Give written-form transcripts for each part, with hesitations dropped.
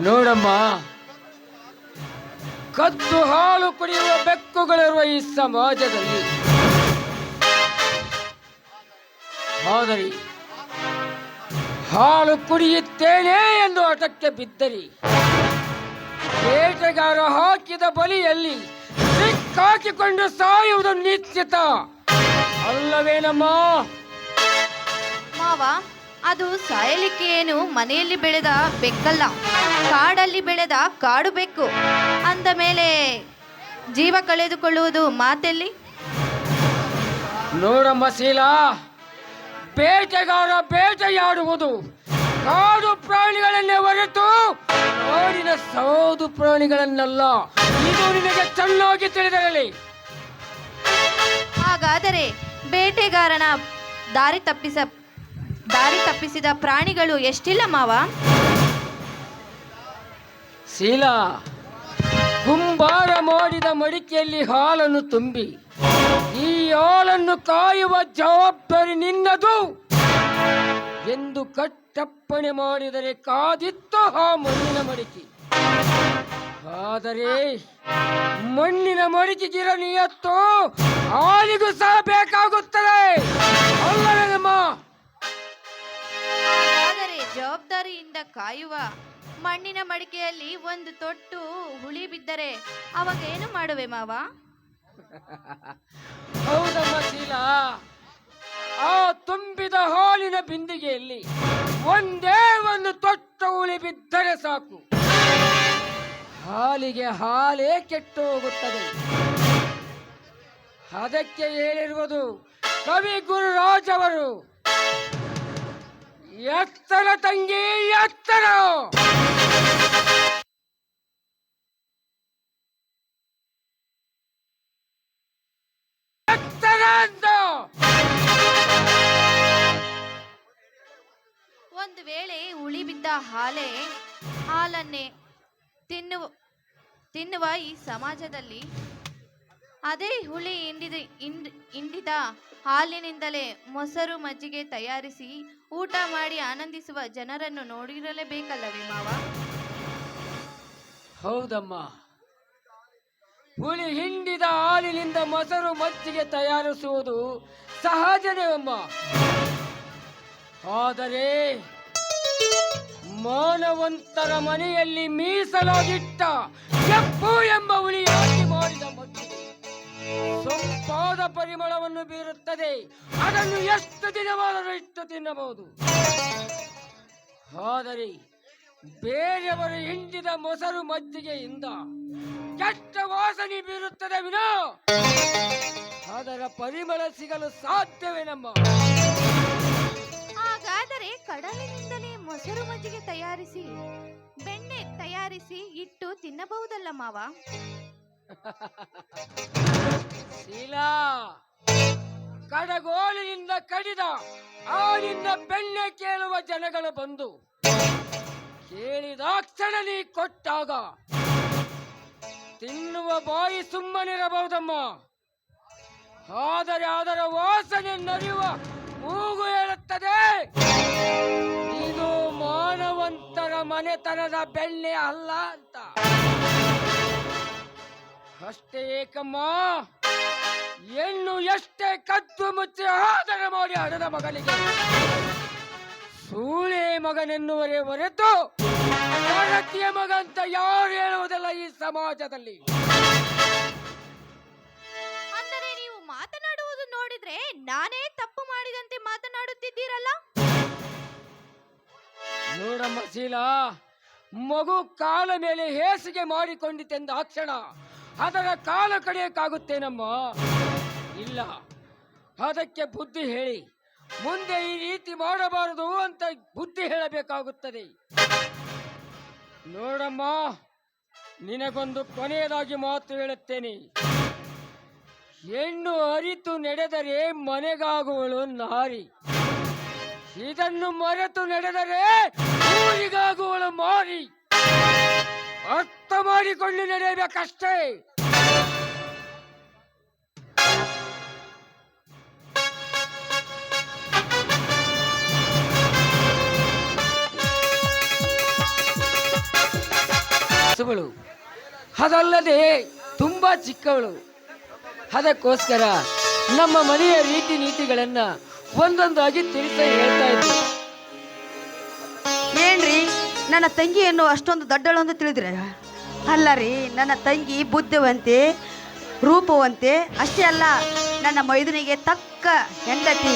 ನೋಡಮ್ಮ, ಕದ್ದು ಹಾಲು ಕುಡಿಯುವ ಬೆಕ್ಕುಗಳಿರುವ ಈ ಸಮಾಜದಲ್ಲಿ ಆದರೆ ಹಾಲು ಕುಡಿಯುತ್ತೇನೆ ಎಂದು ಹಠಕ್ಕೆ ಬಿದ್ದರಿ ಬೇಟೆಗಾರ ಹಾಕಿದ ಬಲಿಯಲ್ಲಿ ಸಿಕ್ಕಾಕಿಕೊಂಡು ಸಾಯುವುದು ನಿಶ್ಚಿತ ಅಲ್ಲವೇನಮ್ಮ? ಮಾವ, ಅದು ಸಾಯಲಿಕ್ಕೆ ಏನು ಮನೆಯಲ್ಲಿ ಬೆಳೆದ ಬೆಕ್ಕಲ್ಲ, ಕಾಡಲ್ಲಿ ಬೆಳೆದ ಕಾಡು ಬೆಕ್ಕು. ಅಂದ ಮೇಲೆ ಜೀವ ಕಳೆದುಕೊಳ್ಳುವುದು ಮಾತೆಲ್ಲಿ? ನೋಡಮ್ಮ ಶೀಲಾ, ಬೇಟೆಗಾರ ಬೇಟೆಯಾಡುವುದು ಕಾಡು ಪ್ರಾಣಿಗಳನ್ನೇ ಹೊರತು ಕಾಡಿನ ಸೌದು ಪ್ರಾಣಿಗಳನ್ನಲ್ಲ. ಇದು ನಿನಗೆ ಚೆನ್ನಾಗಿ ತಿಳಿದಿರಲಿ. ಹಾಗಾದರೆ ಬೇಟೆಗಾರನ ದಾರಿ ತಪ್ಪಿಸಿದ ಪ್ರಾಣಿಗಳು ಎಷ್ಟಿಲ್ಲ ಮಾವ? ಶೀಲಾ, ಕುಂಬಾರ ಮಾಡಿದ ಮಡಿಕೆಯಲ್ಲಿ ಹಾಲನ್ನು ತುಂಬಿ ಈ ಹಾಲನ್ನು ಕಾಯುವ ಜವಾಬ್ದಾರಿ ನಿನ್ನದು ಎಂದು ಕಟ್ಟಪ್ಪಣೆ ಮಾಡಿದರೆ ಕಾದಿತ್ತು ಆ ಮಣ್ಣಿನ ಮಡಿಕೆ. ಆದರೆ ಮಣ್ಣಿನ ಮಡಿಕೆಗಿರ ನಿಯತ್ತು ಹಾಲಿಗೂ ಸಹ ಬೇಕಾಗುತ್ತದೆ ಅಲ್ಲವೇನಮ್ಮ? ಹಾಗಾದರೆ ಜವಾಬ್ದಾರಿಯಿಂದ ಕಾಯುವ ಮಣ್ಣಿನ ಮಡಿಕೆಯಲ್ಲಿ ಒಂದು ತೊಟ್ಟು ಹುಳಿ ಬಿದ್ದರೆ ಅವಾಗ ಏನು ಮಾಡುವೆ ಮಾವ? ಹೌದಮ್ಮ ಶೀಲಾ, ಆ ತುಂಬಿದ ಹಾಲಿನ ಬಿಂದಿಗೆಯಲ್ಲಿ ಒಂದೇ ಒಂದು ತೊಟ್ಟ ಹುಳಿ ಬಿದ್ದರೆ ಸಾಕು, ಹಾಲಿಗೆ ಹಾಲೇ ಕೆಟ್ಟು ಹೋಗುತ್ತದೆ. ಅದಕ್ಕೆ ಹೇಳಿರುವುದು ಕವಿ ಗುರುರಾಜ್ ಅವರು, ಎತ್ತರ ತಂಗಿ ಎತ್ತರ. ಒಂದು ವೇಳೆ ಹುಳಿ ಬಿದ್ದ ಹಾಲನ್ನೇ ತಿನ್ನುವ ಈ ಸಮಾಜದಲ್ಲಿ ಅದೇ ಹುಳಿ ಹಿಂಡಿದ ಹಾಲಿನಿಂದಲೇ ಮೊಸರು ಮಜ್ಜಿಗೆ ತಯಾರಿಸಿ ಊಟ ಮಾಡಿ ಆನಂದಿಸುವ ಜನರನ್ನು ನೋಡಿರಲೇಬೇಕಲ್ಲವೇ ಮಾವ? ಹೌದಮ್ಮ, ಹುಳಿ ಹಿಂಡಿದ ಹಾಲಿನಿಂದ ಮೊಸರು ಮಜ್ಜಿಗೆ ತಯಾರಿಸುವುದು ಸಹಜವೇ ಅಮ್ಮ. ಆದರೆ ಮಾನವಂತರ ಮನೆಯಲ್ಲಿ ಮೀಸಲಾಗಿಟ್ಟ ಕೆಂಪು ಎಂಬ ಹುಳಿ ಹಾಕಿ ಮಾಡಿದ ಮಜ್ಜಿಗೆ ಸೊಂಪಾದ ಪರಿಮಳವನ್ನು ಬೀರುತ್ತದೆ. ಅದನ್ನು ಎಷ್ಟು ದಿನವಾದರೂ ಇಟ್ಟು ತಿನ್ನಬಹುದು. ಆದರೆ ಬೇರೆಯವರು ಹಿಂಡಿದ ಮೊಸರು ಮಜ್ಜಿಗೆಯಿಂದ ಕೆಟ್ಟ ವಾಸನೆ ಬೀರುತ್ತದೆ ವಿನ ಅದರ ಪರಿಮಳ ಸಿಗಲು ಸಾಧ್ಯವೇನಮ್ಮ? ಹಾಗಾದರೆ ಕಡಲಿನಿಂದಲೇ ಮೊಸರು ಮಜ್ಜಿಗೆ ತಯಾರಿಸಿ ಬೆಣ್ಣೆ ತಯಾರಿಸಿ ಇಟ್ಟು ತಿನ್ನಬಹುದಲ್ಲ ಮಾವ? ಶೀಲಾ, ಕಡಗೋಲಿನಿಂದ ಕಡಿದ ಹಾಲಿಂದ ಬೆಣ್ಣೆ ಕೇಳುವ ಜನಗಳು ಬಂದು ಕೇಳಿದಾಕ್ಷಣ ನೀ ಕೊಟ್ಟಾಗ ತಿನ್ನುವ ಬಾಯಿ ಸುಮ್ಮನಿರಬಹುದಮ್ಮ. ಆದರೆ ಅದರ ವಾಸನೆ ನರಿಯುವ ಮೂಗು ಹೇಳುತ್ತದೆ, ಇದು ಮಾನವಂತರ ಮನೆತನದ ಬೆಣ್ಣೆ ಅಲ್ಲ ಅಂತ. ಅಷ್ಟೇ ಏಕಮ್ಮ, ಹೆಣ್ಣು ಎಷ್ಟೇ ಕದ್ದು ಮುಚ್ಚಿ ಆದರ ಮಾಡಿ ಹಣದ ಮಗನಿಗೆ ಸೂಳೆ ಮಗನೆನ್ನುವರೇ ಹೊರತು ಭಾರತೀಯ ಮಗ ಅಂತ ಯಾರು ಹೇಳುವುದಿಲ್ಲ ಈ ಸಮಾಜದಲ್ಲಿ. ಅಂದರೆ ನೀವು ಮಾತನಾಡುವುದು ನೋಡಿದ್ರೆ ನಾನೇ ತಪ್ಪು ಮಾಡಿದಂತೆ ಮಾತನಾಡುತ್ತಿದ್ದೀರಲ್ಲ? ನೋಡಮ್ಮ ಶೀಲಾ, ಮಗು ಕಾಲ ಮೇಲೆ ಹೇಸಿಗೆ ಮಾಡಿಕೊಂಡಿತೆಂದ ಕ್ಷಣ ಅದರ ಕಾಲ ಕಡಿಯಕ್ಕಾಗುತ್ತೇನಮ್ಮ? ಇಲ್ಲ, ಅದಕ್ಕೆ ಬುದ್ಧಿ ಹೇಳಿ ಮುಂದೆ ಈ ರೀತಿ ಮಾಡಬಾರದು ಅಂತ ಬುದ್ಧಿ ಹೇಳಬೇಕಾಗುತ್ತದೆ. ನೋಡಮ್ಮ, ನಿನಗೊಂದು ಕೊನೆಯದಾಗಿ ಮಾತು ಹೇಳುತ್ತೇನೆ. ಹೆಣ್ಣು ಅರಿತು ನಡೆದರೆ ಮನೆಗಾಗುವಳು ನಾರಿ, ಇದನ್ನು ಮರೆತು ನಡೆದರೆ ಊರಿಗಾಗುವಳು ಮಾರಿ. ಅರ್ಥ ಮಾಡಿಕೊಂಡು ನಡೆಯಬೇಕಷ್ಟೇ. ಹೊಸಬಳು, ಅದಲ್ಲದೆ ತುಂಬಾ ಚಿಕ್ಕವಳು. ಅದಕ್ಕೋಸ್ಕರ ನಮ್ಮ ಮನೆಯ ರೀತಿ ನೀತಿಗಳನ್ನ ಒಂದೊಂದಾಗಿ ತಿಳಿಸ ಹೇಳ್ತಾ ಇದ್ದೆ. ಏನ್ರಿ ನನ್ನ ತಂಗಿಯನ್ನು ಅಷ್ಟೊಂದು ದೊಡ್ಡಳು ಅಂತ ತಿಳಿದ್ರೆ? ಅಲ್ಲ ರೀ, ನನ್ನ ತಂಗಿ ಬುದ್ಧಿವಂತೆ, ರೂಪವಂತೆ, ಅಷ್ಟೇ ಅಲ್ಲ ನನ್ನ ಮೈದುನಿಗೆ ತಕ್ಕ ಹೆಂಡತಿ.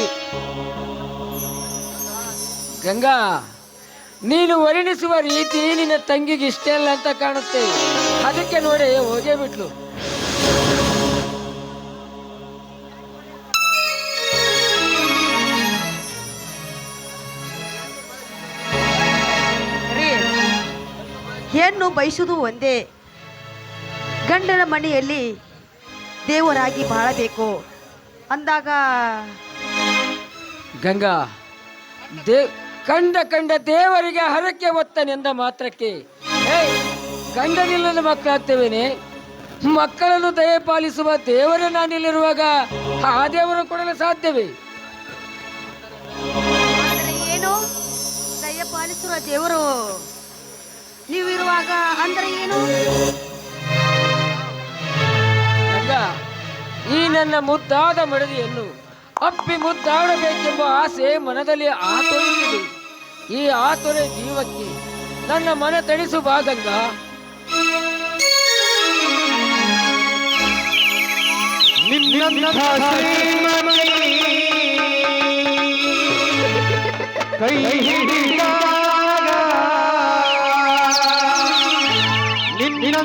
ಗಂಗಾ, ನೀನು ವರ್ಣಿಸುವ ರೀತಿ ನಿನ್ನ ತಂಗಿಗೆ ಇಷ್ಟ ಇಲ್ಲ ಅಂತ ಕಾಣುತ್ತೆ. ಅದಕ್ಕೆ ನೋಡಿ ಹೋಗೇ ಬಿಟ್ಲು. ಹೆಣ್ಣು ಬಯಸುವುದು ಒಂದೇ, ಗಂಡನ ಮನೆಯಲ್ಲಿ ದೇವರಾಗಿ ಬಾಳಬೇಕು ಅಂದಾಗ. ಗಂಗಾ, ಕಂಡ ದೇವರಿಗೆ ಹರಕೆ ಒತ್ತನೆಂದ ಮಾತ್ರಕ್ಕೆ ಗಂಡನಿಲ್ಲದ ಮಕ್ಕಳಾಗ್ತೇವೇನೆ? ಮಕ್ಕಳನ್ನು ದಯಪಾಲಿಸುವ ದೇವರೇ ನಾನಿಲ್ಲಿರುವಾಗ ಆ ದೇವರು ಕೊಡಲು ಸಾಧ್ಯವೇ? ಏನು ದಯಪಾಲಿಸುವ ದೇವರು ನೀವಿರುವಾಗ ಅಂದ್ರೆ ಏನು? ಗಂಗಾ, ಈ ನನ್ನ ಮುದ್ದಾದ ಮಡದಿಯನ್ನು ಅಪ್ಪಿ ಮುದ್ದಾಡಬೇಕೆಂಬ ಆಸೆ ಮನದಲ್ಲಿ ಆತೊರೆಯುತ್ತಿದೆ. ಈ ಆತೊರೆ ಜೀವಕ್ಕೆ ನನ್ನ ಮನ ತಣಿಸು ಬಾ ಗಂಗಾ. ಕೈ ಹಿಡಿದಾಗ ನಿನ್ನ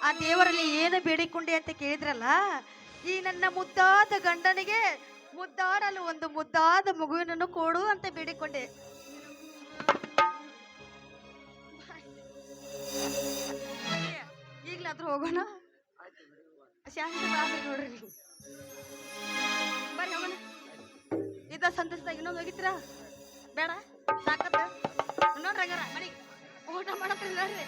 ಆ ದೇವರಲ್ಲಿ ಏನು ಬೇಡಿಕೊಂಡೆ ಅಂತ ಕೇಳಿದ್ರಲ್ಲ, ಈ ನನ್ನ ಮುದ್ದಾದ ಗಂಡನಿಗೆ ಮುದ್ದಾಡಲು ಒಂದು ಮುದ್ದಾದ ಮಗುವಿನನ್ನು ಕೊಡು ಅಂತ ಬೇಡಿಕೊಂಡೆ. ಹತ್ರ ಹೋಗೋಣ. ಶಾಂತ ನೋಡ್ರಿ ನೀವು. ಬರ್ರಿ ಹೋಗೋಣ. ಇದ ಸಂತೋಷದಾಗ ಇನ್ನೊಂದು ಹೋಗಿತ್ತೀರಾ? ಬೇಡ ಸಾಕತ್ತ ನೋಡ್ರಿ ಹಂಗಾರ ಮನೆಗೆ ಊಟ ಮಾಡತ್ರಿ ನೋಡ್ರಿ.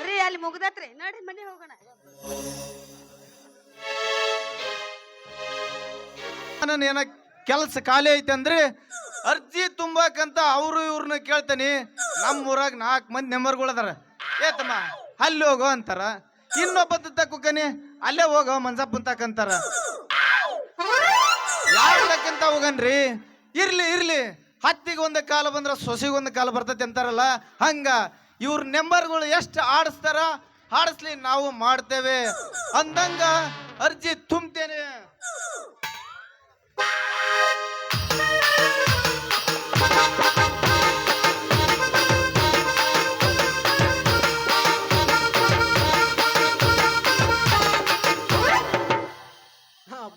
ರೀ ಅಲ್ಲಿ ಮುಗ್ದತ್ರಿ ನೋಡ್ರಿ ಮನೆ ಹೋಗೋಣ. ನನ್ನ ಏನ ಕೆಲಸ ಖಾಲಿ ಐತೆ ಅಂದ್ರೆ ಅರ್ಜಿ ತುಂಬಾಕಂತ ಅವರು ಇವ್ರನ್ನ ಕೇಳ್ತಾನೆ. ನಮ್ಮ ಊರಾಗ 4 ಮಂದಿ ನೆಂಬರ್ಗಳು ಅದಾರ. ಏತಮ್ಮ ಅಲ್ಲಿ ಹೋಗೋ ಅಂತಾರ, ಇನ್ನೊಬ್ಬ ತಕ್ಕೋಕನಿ ಅಲ್ಲೇ ಹೋಗೋ ಮಂಜಪ್ಪನ್ ತಕ್ಕಂತಾರ. ಯಾರ ತಕ್ಕಂತ ಹೋಗನ್ರಿ? ಇರ್ಲಿ ಇರ್ಲಿ, ಹತ್ತಿಗೆ ಒಂದು ಕಾಲ ಬಂದ್ರ ಸೊಸಿಗೆ ಒಂದು ಕಾಲ ಬರ್ತೈತಿ ಅಂತಾರಲ್ಲ, ಹಂಗ ಇವ್ರ ನೆಂಬರ್ಗಳು ಎಷ್ಟು ಆಡಿಸ್ತಾರ ಆಡಿಸ್ಲಿ, ನಾವು ಮಾಡ್ತೇವೆ ಅಂದಂಗ ಅರ್ಜಿ ತುಂಬ್ತೇನೆ.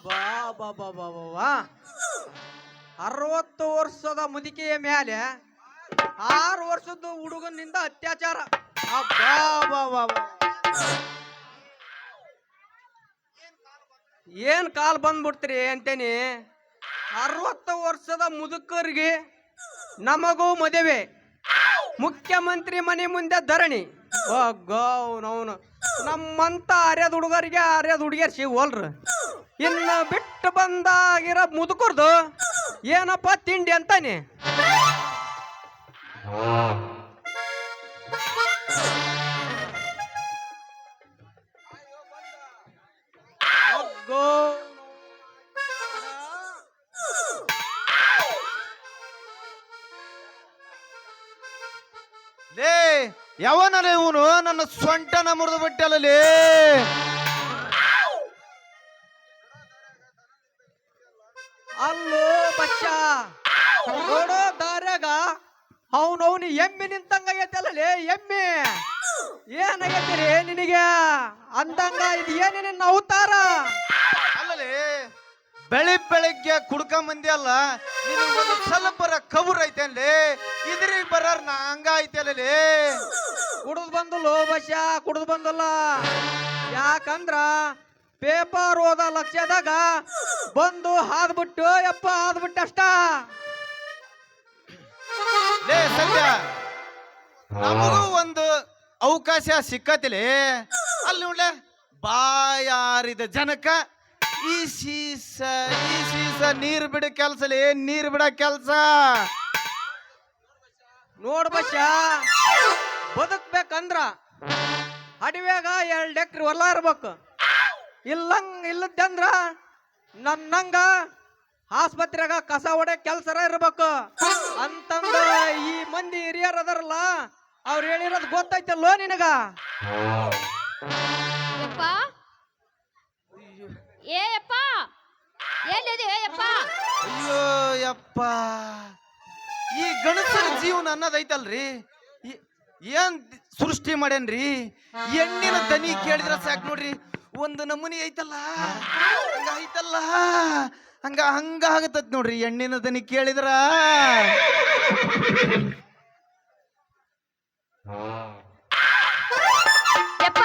ಬಾ ಬಾ ಬಾ ಬಾ ಬಾ 60 ವರ್ಷದ ಮುದುಕಿಯ ಮೇಲೆ 6 ವರ್ಷದ ಹುಡುಗನಿಂದ ಅತ್ಯಾಚಾರ. ಅಬ್ಬಾ ಬಾ ಬಾ ಬಾ, ಏನ್ ಕಾಲ್ ಬಂದ್ಬಿಡ್ತೀರಿ ಅಂತೇನಿ. 60 ವರ್ಷದ ಮುದುಕರಿಗೆ ನಮಗೂ ಮದುವೆ, ಮುಖ್ಯಮಂತ್ರಿ ಮನೆ ಮುಂದೆ ಧರಣಿ. ಅವನು ನಮ್ಮಂತ ಅರ್ಯದ ಹುಡುಗರಿಗೆ ಅರ್ಯದ ಹುಡುಗಿಯರ್ ಸಿಗೋಲ್ರು. ಇನ್ನು ಬಿಟ್ಟು ಬಂದಾಗಿರೋ ಮುದುಕರ್ದು ಏನಪ್ಪ ತಿಂಡಿ ಅಂತಾನೆ. ಲೇ ಯಾವನಲ್ಲ ಇವನು, ನನ್ನ ಸೊಂಟನ ಮುರಿದು ಬಿಟ್ಟಲ್ಲೇ. ಅಲ್ಲೋ ಬಚ್ಚ ನೋಡೋ ದಾರ್ಯಾಗ ಅವನವನು ಎಮ್ಮೆ ನಿಂತಂಗಾಗೈತಲ್ಲೇ ಎಮ್ಮೆ ಏನಾಗೈತಿರಿ ನಿನಗೆ ಅಂದಂಗ ಇದು ಏನೇನ ಅವತಾರ ಅಲ್ಲಲೇ ಬೆಳಿಗ್ಗೆ ಕುಡ್ಕ ಮಂದಿ ಅಲ್ಲ ನಿನಗೊಂದು ಸ್ವಲ್ಪರ ಕಬುರ್ ಐತೇನ್ಲೇ ಇದ್ರಿಗೆ ಬರಾರ ನಾ ಹಂಗ ಐತಲ್ಲೇ ಕುಡ್ದು ಬಂದಲ್ಲೋ ಬಚ್ಚ ಕುಡ್ದು ಬಂದಲ್ಲ ಯಾಕಂದ್ರ ಪೇಪರ್ ಓದ ಲಕ್ಷ್ಯದಾಗ ಬಂದು ಹಾದ್ಬಿಟ್ಟು ಯಪ್ಪ ಹಾದ್ಬಿಟ್ಟು ಅಷ್ಟ ಲೇ ಸತ್ಯ ನಮಗೂ ಒಂದು ಅವಕಾಶ ಸಿಕ್ಕತಿಲಿ ಅಲ್ಲಿ ನೋಡ್ಲೆ ಬಾಯಾರಿದ ಜನಕ ಈ ಸೀಸ ನೀರ್ ಬಿಡ ಕೆಲ್ಸಲೇ ನೀರ್ ಬಿಡ ಕೆಲ್ಸ ನೋಡ್ ಬಚ್ಚ ಬದುಕ್ಬೇಕಂದ್ರ ಅಡವ್ಯಾಗ 2 ಎಕರೆ ಹೊಲ ಇರ್ಬೇಕು ಇಲ್ಲದಂದ್ರ ನನ್ನಂಗ ಆಸ್ಪತ್ರೆಗ ಕಸ ಹೊಡೆ ಕೆಲ್ಸರ ಇರ್ಬೇಕು ಅಂತಂದ ಈ ಮಂದಿ ಹಿರಿಯರ್ ಅದಾರಲ್ಲ ಅವ್ರು ಹೇಳಿರೋದು ಗೊತ್ತೈತಲ್ಲೋ ನಿನಗ ಯಪ್ಪ ಏ ಯಪ್ಪ ಎಲ್ಲಿದೆ ಯಪ್ಪ ಅಯ್ಯೋ ಯಪ್ಪ ಈ ಗಣಸರ ಜೀವನ ಅನ್ನೋದೈತಲ್ರಿ ಏನ್ ಸೃಷ್ಟಿ ಮಾಡ್ಯಾನ್ರಿ ಹೆಣ್ಣಿನ ದನಿ ಕೇಳಿದ್ರ ಸಾಕ್ ನೋಡ್ರಿ ಒಂದು ನಮೂನಿ ಐತಲ್ಲ ಹಂಗ ಐತಲ್ಲ ಹಂಗ ಆಗತ್ತತ್ ನೋಡ್ರಿ ಹೆಣ್ಣಿನ ದನಿ ಕೇಳಿದ್ರ ಯಪ್ಪ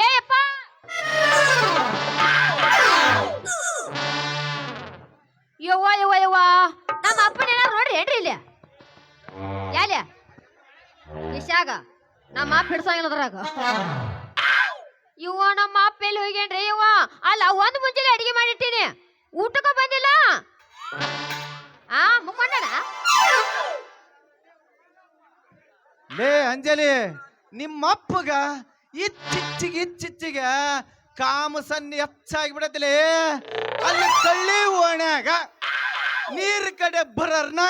ಏ ಯಪ್ಪ ಯವ್ವ ಯವ್ವ ಯವ್ವ ನಮ್ಮ ಅಪ್ಪನ ಏನಾರು ನೋಡ್ರಿ ಏನ್ರಿ ಇಲ್ಲಿ ಯಾಲ ಇಶಾಗ ನಮ್ಮ ಅಪ್ಪ ಹಿಡ್ಸಂಗಿಲ್ಲದ್ರಾಗ ಇವ್ವ ನಮ್ಮ ಅಪ್ಪ ಎಲ್ಲಿ ಹೋಗ್ಯಾನ್ರಿ ಇವ್ವ ಅಲ್ಲ ಒಂದು ಮುಂಜಾನೆ ಅಡಿಗೆ ಮಾಡಿಟ್ಟಿನಿ ಊಟಕ್ಕ ಬಂದಿಲ್ಲ ಮುಕ್ಕೊಂಡಣ ಲೇ ಅಂಜಲಿ ನಿಮ್ಮಪ್ಪಗ ಇಚ್ಚಿಚ್ಚಿಗೆ ಕಾಮಸನ್ನಿ ಹೆಚ್ಚಾಗಿ ಬಿಡತ್ತಲೇ ಅಲ್ಲಿ ಕಳ್ಳಿ ಓಣ್ಯಾಗ ನೀರ್ ಕಡೆ ಬರರ್ನ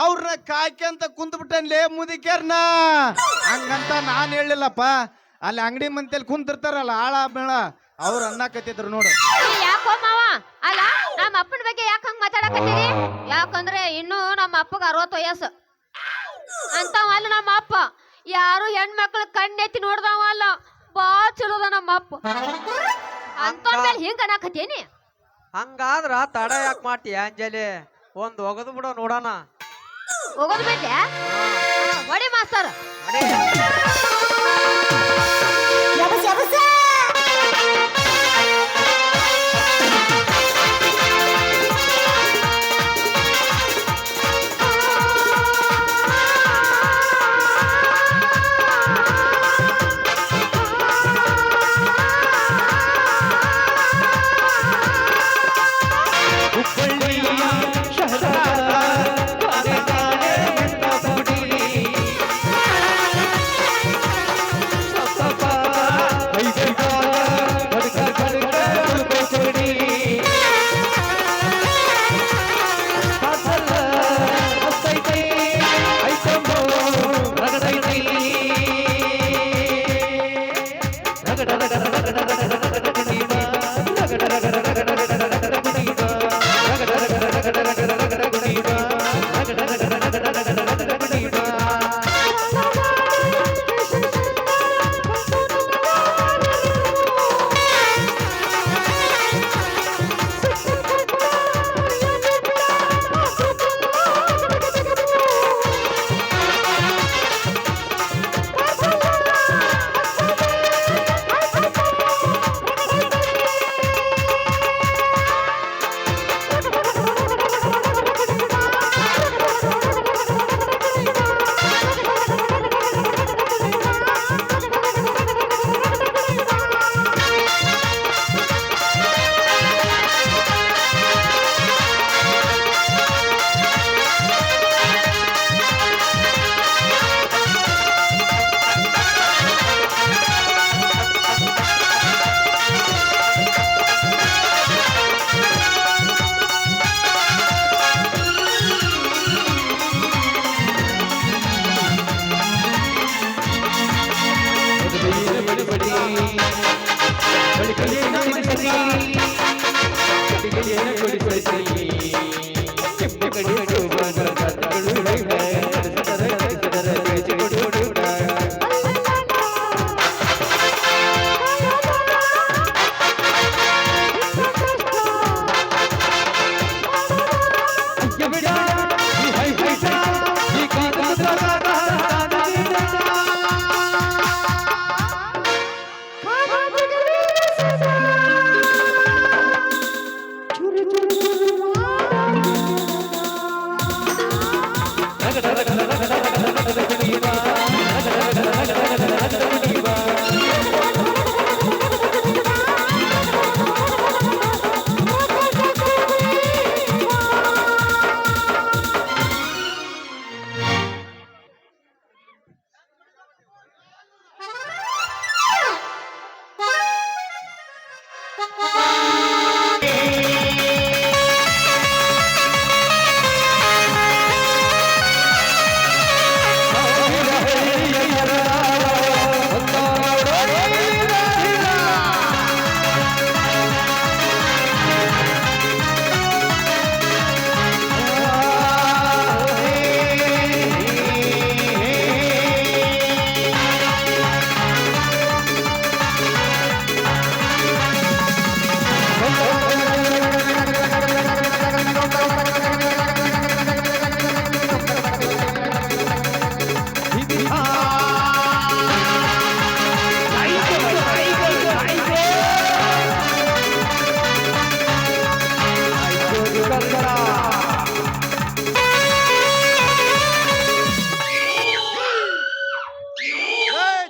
ಅವ್ರನ್ನ ಕಾಯ್ಕಂತ ಕುಂತ್ ಬಿಟ್ಟನ್ಲೇ ಮುದಿಕ್ಯಾರ್ನ ಹಂಗಂತ ನಾನ್ ಹೇಳಿಲ್ಲಪ್ಪ ಅಲ್ಲಿ ಅಂಗಡಿ ಮಂತಲ್ಲಿ ಕುಂತಿರ್ತಾರಲ್ಲ ಆಳ ಮೇಳ ಅವ್ರ ಅನ್ನಕತ್ತಿದ್ರು ನೋಡು ಯಾಕೋ ಮಾವ ಅಲ್ಲ ನಮ್ಮ ಅಪ್ಪನ ಬಗ್ಗೆ ಯಾಕೆ ಹಂಗ ಮಾತಾಡಕತ್ತೀರಿ ಯಾಕಂದ್ರೆ ಇನ್ನು ನಮ್ಮ ಅಪ್ಪಗ 60 ವಯಸ್ಸು ಅಂತವ ಅಲ್ಲ ನಮ್ಮ ಅಪ್ಪ ಯಾರು ಹೆಣ್ಮಕ್ಳು ಕಣ್ಣೆತ್ತಿ ನೋಡ್ದವ ಅಲ್ಲ ಬಾ ಚಲೋದ ನಮ್ಮ ಅಪ್ಪ ಅಂತ ಮೇಲೆ ಹಿಂಗ ಅನ್ನಕತ್ತೀನಿ ಹಂಗಾದ್ರ ತಡ ಯಾಕೆ ಮಾಡ್ತೀಯ ಅಂಜಲಿ ಒಂದ್ ಒಗದು ಬಿಡೋ ನೋಡೋಣ ಹೋಗೋದು ಬಿಟ್ಟೆ ಹೊಡಿ ಮಾಸ್ತರ್ ಬಳಿ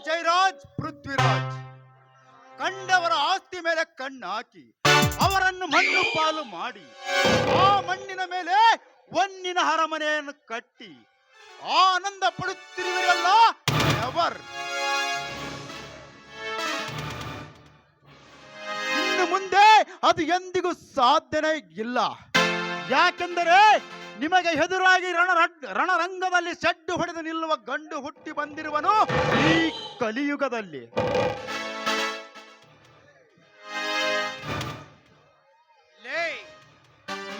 ಜಯರಾಜ್ ಪೃಥ್ವಿರಾಜ್ ಕಂಡವರ ಆಸ್ತಿ ಮೇಲೆ ಕಣ್ಣು ಹಾಕಿ ಅವರನ್ನು ಮಣ್ಣು ಪಾಲು ಮಾಡಿ ಆ ಮಣ್ಣಿನ ಮೇಲೆ ಹೊನ್ನಿನ ಅರಮನೆಯನ್ನು ಕಟ್ಟಿ ಆನಂದ ಪಡುತ್ತಿರುವಿರಲ್ಲ ಎವರ್. ಇನ್ನು ಮುಂದೆ ಅದು ಎಂದಿಗೂ ಸಾಧ್ಯನೇ ಇಲ್ಲ. ಯಾಕೆಂದರೆ ನಿಮಗೆ ಎದುರಾಗಿ ರಣರಂಗದಲ್ಲಿ ಸೆಡ್ಡು ಹೊಡೆದು ನಿಲ್ಲುವ ಗಂಡು ಹುಟ್ಟಿ ಬಂದಿರುವನು ಈ ಕಲಿಯುಗದಲ್ಲಿ.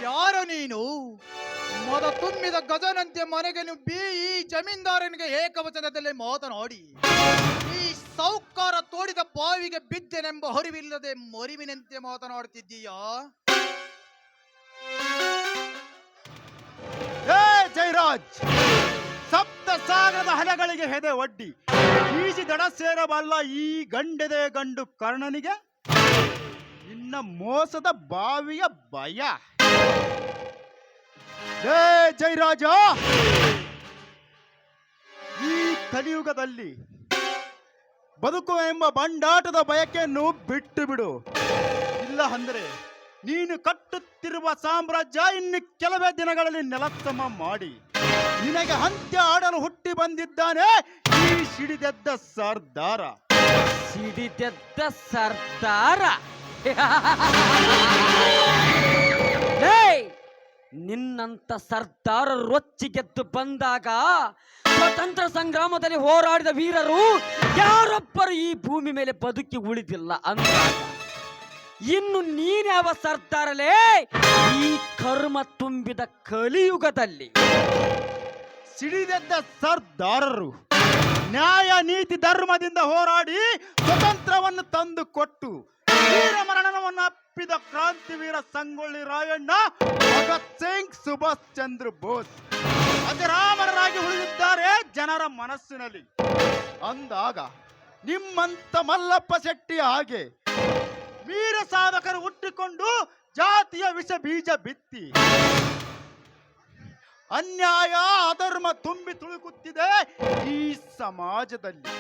ಯಾರು ನೀನು? ಮದ ತುಂಬಿದ ಗಜನಂತೆ ಮನೆಗೆ ನುಗ್ಗಿ ಈ ಜಮೀನ್ದಾರನಿಗೆ ಏಕವಚನದಲ್ಲಿ ಮಾತನಾಡಿ ಈ ಸೌಕಾರ ತೋಡಿದ ಬಾವಿಗೆ ಬಿದ್ದೆನೆಂಬ ಹೊರಿವಿಲ್ಲದೆ ಮರಿವಿನಂತೆ ಮಾತನಾಡುತ್ತಿದ್ದೀಯಾ? ಜಯರಾಜ್, ಸಪ್ತ ಸಾಗರದ ಅಲೆಗಳಿಗೆ ಹೆದೆ ಒಡ್ಡಿ ಈಜಿ ದಡ ಸೇರಬಲ್ಲ ಈ ಗಂಡೆದೆ ಗಂಡು ಕರ್ಣನಿಗೆ ಇನ್ನ ಮೋಸದ ಬಾವಿಯ ಭಯ. ಜಯರಾಜ, ಈ ಕಲಿಯುಗದಲ್ಲಿ ಬದುಕು ಎಂಬ ಬಂಡಾಟದ ಬಯಕೆಯನ್ನು ಬಿಟ್ಟು ಬಿಡು. ಇಲ್ಲ ಅಂದ್ರೆ ನೀನು ಕಟ್ಟುತ್ತಿರುವ ಸಾಮ್ರಾಜ್ಯ ಇನ್ನು ಕೆಲವೇ ದಿನಗಳಲ್ಲಿ ನೆಲಸಮ ಮಾಡಿ ನಿನಗೆ ಅಂತ್ಯ ಆಡಲು ಹುಟ್ಟಿ ಬಂದಿದ್ದಾನೆ ಈ ಸಿಡಿದೆದ್ದ ಸರ್ದಾರ. ಸಿಡಿದೆದ್ದ ಸರ್ದಾರ? ನಿನ್ನಂತ ಸರ್ದಾರ ರೊಚ್ಚಿಗೆದ್ದು ಬಂದಾಗ ಸ್ವತಂತ್ರ ಸಂಗ್ರಾಮದಲ್ಲಿ ಹೋರಾಡಿದ ವೀರರು ಯಾರೊಬ್ಬರು ಈ ಭೂಮಿ ಮೇಲೆ ಬದುಕಿ ಉಳಿದಿಲ್ಲ ಅಂದಾಗ ಇನ್ನು ನೀನ್ಯಾವ ಸರ್ದಾರಲೇ ಈ ಕರ್ಮ ತುಂಬಿದ ಕಲಿಯುಗದಲ್ಲಿ? ಸಿಡಿದೆದ್ದ ಸರ್ದಾರರು ನ್ಯಾಯ ನೀತಿ ಧರ್ಮದಿಂದ ಹೋರಾಡಿ ಸ್ವತಂತ್ರವನ್ನು ತಂದು ಕೊಟ್ಟು ವೀರ ಮರಣವನ್ನು ಅಪ್ಪಿದ ಕ್ರಾಂತಿವೀರ ಸಂಗೊಳ್ಳಿ ರಾಯಣ್ಣ, ಭಗತ್ ಸಿಂಗ್, ಸುಭಾಷ್ ಚಂದ್ರ ಬೋಸ್ ಅಜರಾಮರರಾಗಿ ಉಳಿದಿದ್ದಾರೆ ಜನರ ಮನಸ್ಸಿನಲ್ಲಿ. ಅಂದಾಗ ನಿಮ್ಮಂತ ಮಲ್ಲಪ್ಪ ಶೆಟ್ಟಿ ಹಾಗೆ ವೀರ ಸಾಧಕರು ಹುಟ್ಟಿಕೊಂಡು ಜಾತಿಯ ವಿಷ ಬೀಜ ಬಿತ್ತಿ ಅನ್ಯಾಯ ಅಧರ್ಮ ತುಂಬಿ ತುಳುಕುತ್ತಿದೆ ಈ ಸಮಾಜದಲ್ಲಿ.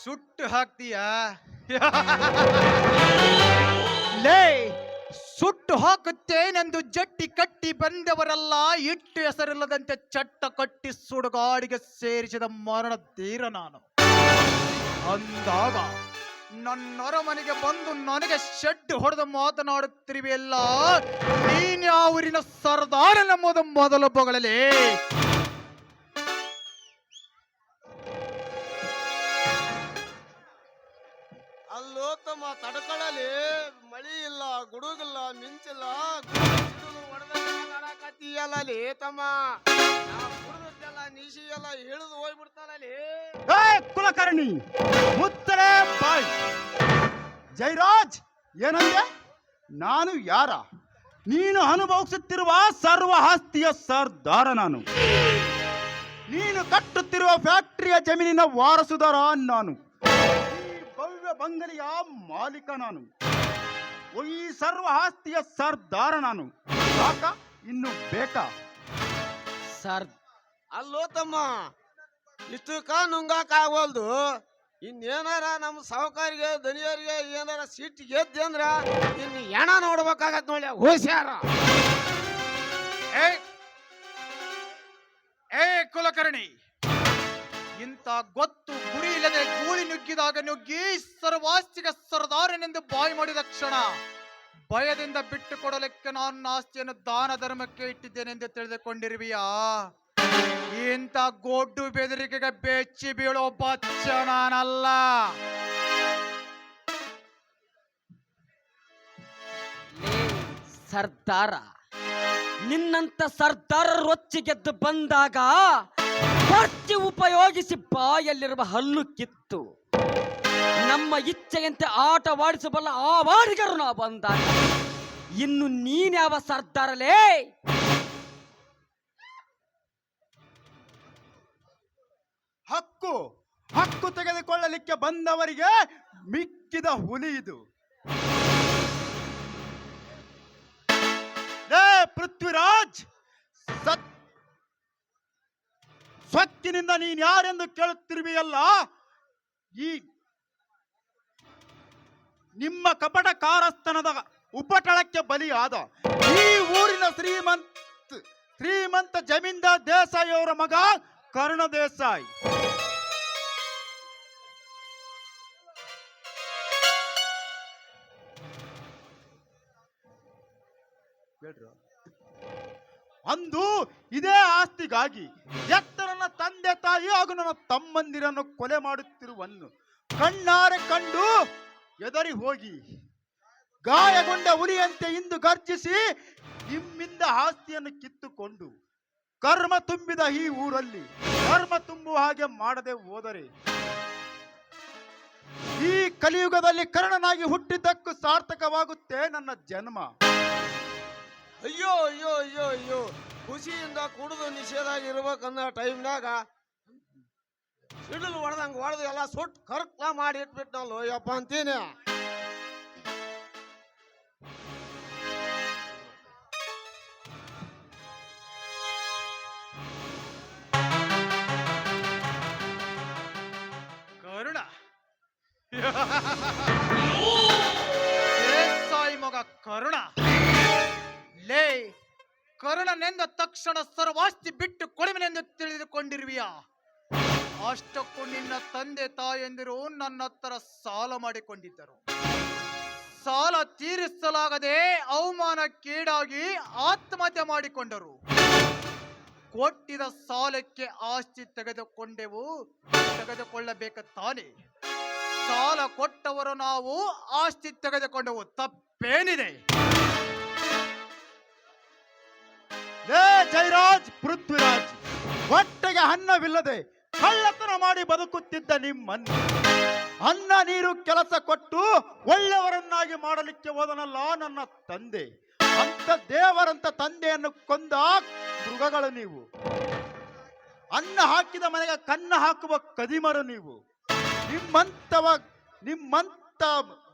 ಸುಟ್ಟು ಹಾಕ್ತೀಯಾ? ಲೇ, ಸುಟ್ಟು ಹಾಕುತ್ತೇನೆಂದು ಜಟ್ಟಿ ಕಟ್ಟಿ ಬಂದವರೆಲ್ಲ ಇಟ್ಟು ಹೆಸರಿಲ್ಲದಂತೆ ಚಟ್ಟ ಕಟ್ಟಿ ಸುಡುಗಾಡಿಗೆ ಸೇರಿಸಿದ ಮರಣ ತೀರ ನಾನು. ಅಂದಾಗ ನನ್ನರಮನೆಗೆ ಬಂದು ನನಗೆ ಶೆಡ್ ಹೊಡೆದು ಮಾತನಾಡುತ್ತಿರುವೆಲ್ಲ, ನೀನ್ಯಾವೂರಿನ ಸರ್ದಾರನೆಂಬುದು ಮೊದಲು ಬೊಗಳಲೇ. ಅಲ್ಲ ತಮ್ಮ ತಡ್ಕೊಳ್ಳಲಿ. ಮಳಿ ಇಲ್ಲ, ಗುಡುಗಿಲ್ಲ, ಮಿಂಚಿಲ್ಲ, ಹೊಡೆದೀಯಲ್ಲೇ ತಮ್ಮ. ಕುಡಿದೆಲ್ಲ ನೀಸಿ ಎಲ್ಲ ಇಳಿದು ಹೋಗ್ಬಿಡ್ತಾರಲ್ಲಿ. ಕುಲಕರ್ಣಿ ಮುತ್ತರೆ ಬಾಯ್. ಜೈರಾಜ್, ಏನಂದೆ? ನಾನು ಯಾರ? ನೀನು ಅನುಭವಿಸುತ್ತಿರುವ ಸರ್ವ ಆಸ್ತಿಯ ಸರ್ದಾರ ನಾನು. ನೀನು ಕಟ್ಟುತ್ತಿರುವ ಫ್ಯಾಕ್ಟರಿಯ ಜಮೀನಿನ ವಾರಸುದಾರ ನಾನು. ಈ ಭವ್ಯ ಬಂಗಲೆಯ ಮಾಲೀಕ ನಾನು. ಈ ಸರ್ವ ಆಸ್ತಿಯ ಸರ್ದಾರ ನಾನು. ಸಾಕ? ಇನ್ನು ಬೇಕಾ? ಸರ್ ಅಲ್ಲೋ ತಮ್ಮ, ಇಷ್ಟಕ್ಕ ನುಂಗಾಕ ಆಗೋಲ್ದು. ಇನ್ನೇನಾರ ನಮ್ಮ ಸಾಹುಕಾರಿಗೆ ದನಿಯರಿಗೆ ಏನಾರ ಸಿಟ್ಟು ಗೆದ್ದೆ ಅಂದ್ರ ಇನ್ನು ಹೆಣ ನೋಡ್ಬೇಕಾಗತ್ ನೋಡಿ. ಹುಷಾರ. ಏ ಕುಲಕರ್ಣಿ, ಇಂಥ ಗೊತ್ತು ಗುರಿ ಇಲ್ಲದೆ ಗೂಳಿ ನುಗ್ಗಿದಾಗ ನುಗ್ಗಿ ಸರ್ವಾಸ್ತಿಗ ಸರ್ದಾರನೆಂದು ಬಾಯಿ ಮಾಡಿದ ಕ್ಷಣ ಭಯದಿಂದ ಬಿಟ್ಟು ಕೊಡಲಿಕ್ಕೆ ನನ್ನ ಆಸ್ತಿಯನ್ನು ದಾನ ಧರ್ಮಕ್ಕೆ ಇಟ್ಟಿದ್ದೇನೆಂದು ತಿಳಿದುಕೊಂಡಿರುವಿಯಾ? ಇಂಥ ಗೊಡ್ಡು ಬೆದರಿಕೆಗೆ ಬೆಚ್ಚಿ ಬೀಳೋ ಬಚ್ಚ ನಾನಲ್ಲ. ಸರ್ದಾರ, ನಿನ್ನಂತ ಸರ್ದಾರ ರೊಚ್ಚಿ ಗೆದ್ದು ಬಂದಾಗ ಬರ್ತಿ ಉಪಯೋಗಿಸಿ ಬಾಯಲ್ಲಿರುವ ಹಲ್ಲು ಕಿತ್ತು ನಮ್ಮ ಇಚ್ಛೆಯಂತೆ ಆಟವಾಡಿಸಬಲ್ಲ ಆವಾಡಿಗರು ನಾವು ಬಂದಾಗ ಇನ್ನು ನೀನ್ಯಾವ ಸರ್ದಾರಲೇ? ಹಕ್ಕು ತೆಗೆದುಕೊಳ್ಳಲಿಕ್ಕೆ ಬಂದವರಿಗೆ ಮಿಕ್ಕಿದ ಹುಲಿ ಇದು. ಪೃಥ್ವಿರಾಜ್, ಸ್ವತ್ತಿನಿಂದ ನೀನ್ ಯಾರೆಂದು ಕೇಳುತ್ತಿರುವೆಯಲ್ಲ, ಈ ನಿಮ್ಮ ಕಪಟ ಕಾರಸ್ಥನದ ಉಪಟಳಕ್ಕೆ ಬಲಿಯಾದ ಈ ಊರಿನ ಶ್ರೀಮಂತ ಜಮೀನ್ದಾರ್ ದೇಸಾಯಿ ಅವರ ಮಗ ಕರ್ಣ ದೇಸಾಯಿ. ಅಂದು ಇದೇ ಆಸ್ತಿಗಾಗಿ ಎತ್ತರನ ತಂದೆ ತಾಯಿ ಹಾಗೂ ನನ್ನ ತಮ್ಮಂದಿರನ್ನು ಕೊಲೆ ಮಾಡುತ್ತಿರುವನ್ನು ಕಣ್ಣಾರೆ ಕಂಡು ಎದರಿ ಹೋಗಿ ಗಾಯಗೊಂಡ ಹುಲಿಯಂತೆ ಇಂದು ಗರ್ಜಿಸಿ ನಿಮ್ಮಿಂದ ಆಸ್ತಿಯನ್ನು ಕಿತ್ತುಕೊಂಡು ಕರ್ಮ ತುಂಬಿದ ಈ ಊರಲ್ಲಿ ಕರ್ಮ ತುಂಬುವ ಹಾಗೆ ಮಾಡದೆ ಹೋದರೆ ಈ ಕಲಿಯುಗದಲ್ಲಿ ಕರ್ಣನಾಗಿ ಹುಟ್ಟಿದ್ದಕ್ಕೂ ಸಾರ್ಥಕವಾಗುತ್ತೆ ನನ್ನ ಜನ್ಮ. ಅಯ್ಯೋ ಅಯ್ಯೋ ಅಯ್ಯೋ ಅಯ್ಯೋ, ಖುಷಿಯಿಂದ ಕುಡಿದು ನಿಷೇಧ ಇರ್ಬೇಕನ್ನೋ ಟೈಮ್ನಾಗ ಸಿಡಿಲು ಹೊಡೆದು ಎಲ್ಲ ಸುಟ್ಟು ಕರ್ಕ ಮಾಡಿ ಇಟ್ಬಿಟ್ನಲ್ಲೋ ಯಪ್ಪ ಅಂತೀನಿ. ಕರುಣ ದೇಸಾಯಿ ಮಗ ಕರುಣ. ಲೇ, ಕರುಣನೆಂದ ತಕ್ಷಣ ಸರ್ವಾಸ್ತಿ ಬಿಟ್ಟು ಕೊಡುವೆನೆಂದು ತಿಳಿದುಕೊಂಡಿರುವಿಯಾ? ಅಷ್ಟಕ್ಕೂ ನಿನ್ನ ತಂದೆ ತಾಯಂದಿರು ನನ್ನ ಹತ್ರ ಸಾಲ ಮಾಡಿಕೊಂಡಿದ್ದರು. ಸಾಲ ತೀರಿಸಲಾಗದೆ ಅವಮಾನಕ್ಕೀಡಾಗಿ ಆತ್ಮಹತ್ಯೆ ಮಾಡಿಕೊಂಡರು. ಕೊಟ್ಟಿದ ಸಾಲಕ್ಕೆ ಆಸ್ತಿ ತೆಗೆದುಕೊಳ್ಳಬೇಕು ತಾನೆ. ಸಾಲ ಕೊಟ್ಟವರು ನಾವು, ಆಸ್ತಿ ತೆಗೆದುಕೊಂಡವು, ತಪ್ಪೇನಿದೆ? ಜೈರಾಜ್, ಪೃಥ್ವಿರಾಜ್, ಹೊಟ್ಟೆಗೆ ಅನ್ನವಿಲ್ಲದೆ ಕಳ್ಳತನ ಮಾಡಿ ಬದುಕುತ್ತಿದ್ದ ನಿಮ್ಮನ್ನು ಅನ್ನ ನೀರು ಕೆಲಸ ಕೊಟ್ಟು ಒಳ್ಳೆಯವರನ್ನಾಗಿ ಮಾಡಲಿಕ್ಕೆ ಹೋದನಲ್ಲ ನನ್ನ ತಂದೆ. ಅಂತ ದೇವರಂತ ತಂದೆಯನ್ನು ಕೊಂದ ಮೃಗಗಳು ನೀವು. ಅನ್ನ ಹಾಕಿದ ಮನೆಗೆ ಕನ್ನ ಹಾಕುವ ಕದಿಮರು ನೀವು. ನಿಮ್ಮಂತ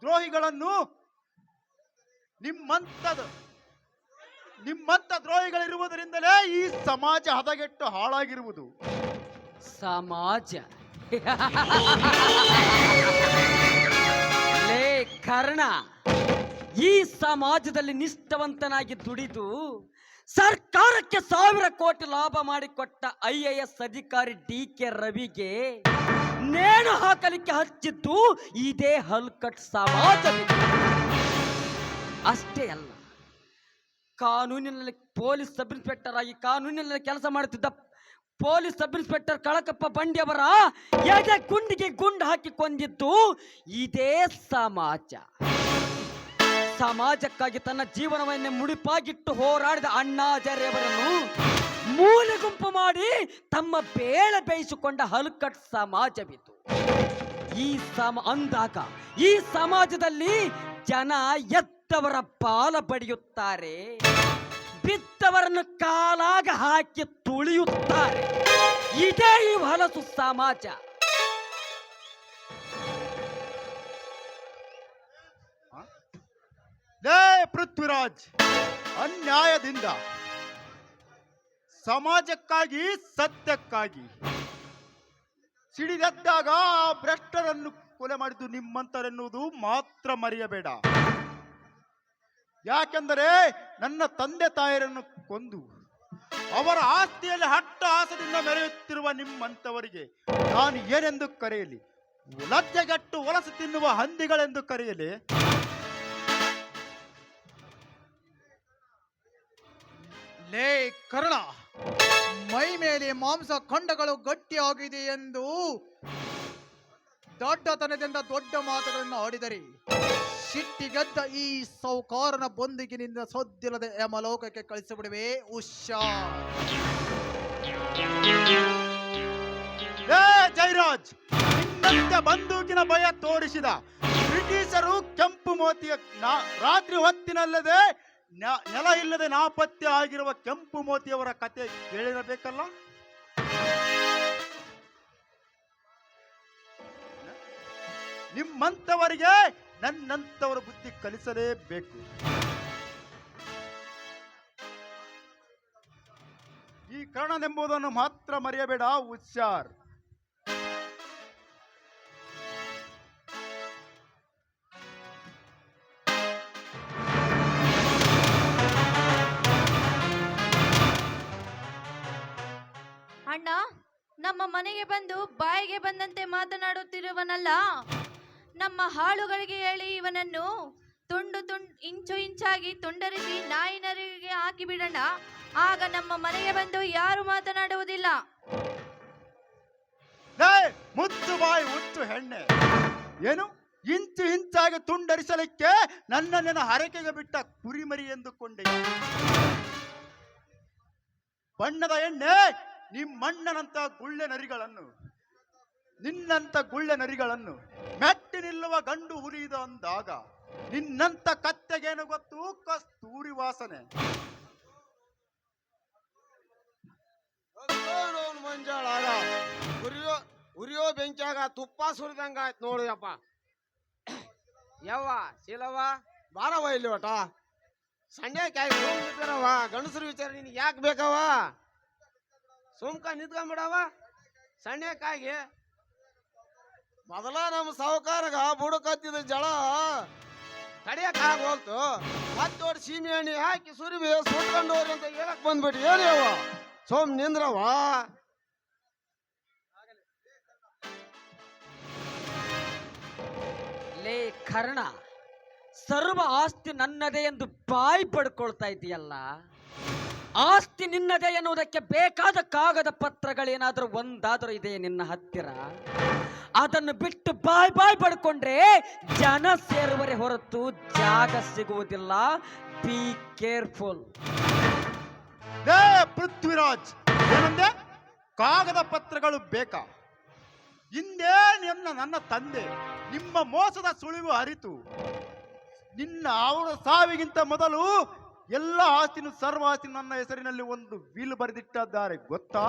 ದ್ರೋಹಿಗಳನ್ನು ನಿಮ್ಮಂತ ದ್ರೋಹಿಗಳಿರುವುದರಿಂದಲೇ ಈ ಸಮಾಜ ಹದಗೆಟ್ಟು ಹಾಳಾಗಿರುವುದು. ಸಮಾಜ ಲೇ ಕರ್ಣ, ಈ ಸಮಾಜದಲ್ಲಿ ನಿಷ್ಠವಂತನಾಗಿ ದುಡಿದು ಸರ್ಕಾರಕ್ಕೆ 1000 ಕೋಟಿ ಲಾಭ ಮಾಡಿಕೊಟ್ಟ IAS ಅಧಿಕಾರಿ DK ರವಿಗೆ ನೇಣು ಹಾಕಲಿಕ್ಕೆ ಹಚ್ಚಿದ್ದು ಇದೇ ಹಲ್ಕಟ್ ಸಮಾಜವಿದೆ. ಅಷ್ಟೇ ಅಲ್ಲ, ಕಾನೂನಿನಲ್ಲಿ ಪೊಲೀಸ್ ಸಬ್ ಇನ್ಸ್ಪೆಕ್ಟರ್ ಆಗಿ ಕಾನೂನಿನಲ್ಲಿ ಕೆಲಸ ಮಾಡುತ್ತಿದ್ದ ಪೊಲೀಸ್ ಸಬ್ ಇನ್ಸ್ಪೆಕ್ಟರ್ ಕಳಕಪ್ಪ ಬಂಡಿಯವರ ಎದೆ ಗುಂಡಿಗೆ ಗುಂಡು ಹಾಕಿ ಕೊಂದಿದ್ದು ಇದೇ ಸಮಾಜ. ಸಮಾಜಕ್ಕಾಗಿ ತನ್ನ ಜೀವನವನ್ನೇ ಮುಡಿಪಾಗಿಟ್ಟು ಹೋರಾಡಿದ ಅಣ್ಣಾಜಾರ್ಯವರನ್ನು ಮೂಲೆ ಗುಂಪು ಮಾಡಿ ತಮ್ಮ ಬೇಳೆ ಬೇಯಿಸಿಕೊಂಡ ಹಲಕಟ್ ಸಮಾಜವಿದು. ಅಂದಾಗ ಈ ಸಮಾಜದಲ್ಲಿ ಜನ ಎದ್ದವರ ಪಾಲ ಪಡೆಯುತ್ತಾರೆ, ಬಿದ್ದವರನ್ನು ಕಾಲಾಗ ಹಾಕಿ ತುಳಿಯುತ್ತಾರೆ. ಇದೇ ಈ ಹೊಲಸು ಸಮಾಜ. ಲೇ ಪೃಥ್ವಿರಾಜ್, ಅನ್ಯಾಯದಿಂದ ಸಮಾಜಕ್ಕಾಗಿ ಸತ್ಯಕ್ಕಾಗಿ ಸಿಡಿದೆದ್ದಾಗ ಆ ಭ್ರಷ್ಟರನ್ನು ಕೊಲೆ ಮಾಡಿದ್ದು ನಿಮ್ಮಂತರೆನ್ನುವುದು ಮಾತ್ರ ಮರೆಯಬೇಡ. ಯಾಕೆಂದರೆ ನನ್ನ ತಂದೆ ತಾಯರನ್ನು ಕೊಂದು ಅವರ ಆಸ್ತಿಯಲ್ಲಿ ಹಟ್ಟ ಆಸದಿಂದ ಮೆರೆಯುತ್ತಿರುವ ನಿಮ್ಮಂತವರಿಗೆ ನಾನು ಏನೆಂದು ಕರೆಯಲಿ? ಲಜ್ಜೆಗಟ್ಟು ಒಲಸು ತಿನ್ನುವ ಹಂದಿಗಳೆಂದು ಕರೆಯಲಿ? ಲೇ ಕರ್ಣ, ಮೈ ಮೇಲೆ ಮಾಂಸ ಖಂಡಗಳು ಗಟ್ಟಿಯಾಗಿದೆ ಎಂದು ದೊಡ್ಡತನದಿಂದ ದೊಡ್ಡ ಮಾತುಗಳನ್ನು ಆಡಿದರೆ ಸಿಟ್ಟಿಗೆದ್ದ ಈ ಸೌಕಾರನ ಬೊಂದಿಗಿನಿಂದ ಸದ್ದಿಲ್ಲದೆ ಯಮಲೋಕಕ್ಕೆ ಕಳಿಸಿಬಿಡುವೆ. ಹುಷಾರ್. ಜಯರಾಜ್, ನಿನ್ನಂತೆ ಬಂದೂಕಿನ ಭಯ ತೋರಿಸಿದ ಬ್ರಿಟಿಷರು ಕೆಂಪು ಮೋತಿಯ ರಾತ್ರಿ ಹೊತ್ತಿನಲ್ಲದೆ ನೆಲ ಇಲ್ಲದೆ ನಾಪತ್ತೆ ಆಗಿರುವ ಕೆಂಪು ಮೋತಿಯವರ ಕತೆ ಕೇಳಿರಬೇಕಲ್ಲ? ನಿಮ್ಮಂತವರಿಗೆ ನನ್ನಂತವರ ಬುದ್ಧಿ ಕಲಿಸಲೇಬೇಕು. ಈ ಕರ್ಣನೆಂಬುದನ್ನು ಮಾತ್ರ ಮರೆಯಬೇಡ. ಹುಷಾರ್. ಅಣ್ಣ, ನಮ್ಮ ಮನೆಗೆ ಬಂದು ಬಾಯಿಗೆ ಬಂದಂತೆ ಮಾತನಾಡುತ್ತಿರುವನಲ್ಲ, ನಮ್ಮ ಹಾಳುಗಳಿಗೆ ಹೇಳಿ ಇವನನ್ನು ಇಂಚು ಇಂಚಾಗಿ ತುಂಡರಿಸಿ ನಾಯಿನರಿಗೆ ಹಾಕಿ ಬಿಡೋಣ. ಆಗ ನಮ್ಮ ಮನೆಗೆ ಬಂದು ಯಾರು ಮಾತನಾಡುವುದಿಲ್ಲ. ಮುತ್ತು ಬಾಯಿ ಹುಚ್ಚು ಹೆಣ್ಣೆ, ಏನು ಇಂಚು ಇಂಚಾಗಿ ತುಂಡರಿಸಲಿಕ್ಕೆ ನನ್ನ ಹರಕೆಗೆ ಬಿಟ್ಟ ಕುರಿಮರಿ ಎಂದುಕೊಂಡೆ? ಬಣ್ಣದ ಎಣ್ಣೆ, ನಿಮ್ಮಣ್ಣನಂತ ಗುಳ್ಳೆ ನರಿಗಳನ್ನು, ನಿನ್ನಂತ ಗುಳ್ಳೆ ನರಿಗಳನ್ನು ಮೆಟ್ಟಿ ನಿಲ್ಲುವ ಗಂಡು ಹುರಿದ ಅಂದಾಗ ನಿನ್ನಂತ ಕತ್ತೆಗೇನು ಗೊತ್ತು? ಕಸ್ತೂರಿ ವಾಸನೆ. ಮಂಜಾಳ ಉರಿಯೋ ಬೆಂಕಿಯಾಗ ತುಪ್ಪ ಸುರಿದಂಗ ಆಯ್ತು ನೋಡಿಯಪ್ಪ. ಯವ್ವ ಶೀಲವ್ವ, ಬಾರವ ಇಲ್ಲಿ ಒಟ. ಸಂಡೆ ಕಾಯಿ ಹೋಗ್ಬಿಟ್ಟಿರವ, ಗಂಡಸರು ವಿಚಾರ ನಿನಗೆ ಯಾಕೆ ಬೇಕವ? ಸುಮ್ಕ ನಿಂತ್ಕೊಂಡ್ಬಿಡವ. ಸಂಡೆ ಕಾಯಿಗೆ ಮೊದಲ ನಮ್ಮ ಸಾವುಕಾರಗ ಬುಡಕತ್ತಿದ ಜಳ ತಡಿಯಕ್ ಆಗೋಲ್ತು. ಮತ್ತೋಡ್ ಸೀಮೆ ಎಣ್ಣೆ ಹಾಕಿ ಸುರಿಬಿ ಸುಟ್ಕೊಂಡು ಹೋರಿ ಅಂತ ಹೇಳಕ್ ಬಂದ್ಬಿಟ್ಟು ಏನವ? ಸೋಮ್ ನಿಂದ್ರವ. ಲೇ ಕರ್ಣ, ಸರ್ವ ಆಸ್ತಿ ನನ್ನದೇ ಎಂದು ಬಾಯಿ ಪಡ್ಕೊಳ್ತಾ ಇದೆಯಲ್ಲ, ಆಸ್ತಿ ನಿನ್ನದೇ ಎನ್ನುವುದಕ್ಕೆ ಬೇಕಾದ ಕಾಗದ ಪತ್ರಗಳೇನಾದರೂ ಒಂದಾದರೂ ಇದೆ ನಿನ್ನ ಹತ್ತಿರ? ಅದನ್ನು ಬಿಟ್ಟು ಬಾಯ್ ಪಡ್ಕೊಂಡ್ರೆ ಜನ ಸೇರುವರೆ ಹೊರತು ಜಾಗ ಸಿಗುವುದಿಲ್ಲ. Be careful. ಪೃಥ್ವಿರಾಜ್, ಏನಂದೆ? ಕಾಗದ ಪತ್ರಗಳು ಬೇಕಾ? ಹಿಂದೆ ನನ್ನ ತಂದೆ ನಿಮ್ಮ ಮೋಸದ ಸುಳಿವು ಅರಿತು ಅವರ ಸಾವಿಗಿಂತ ಮೊದಲು ಎಲ್ಲ ಆಸ್ತಿನೂ ಸರ್ವ ಆಸ್ತಿ ನನ್ನ ಹೆಸರಿನಲ್ಲಿ ಒಂದು ವಿಲ್ ಬರೆದಿಟ್ಟಿದ್ದಾರೆ ಗೊತ್ತಾ?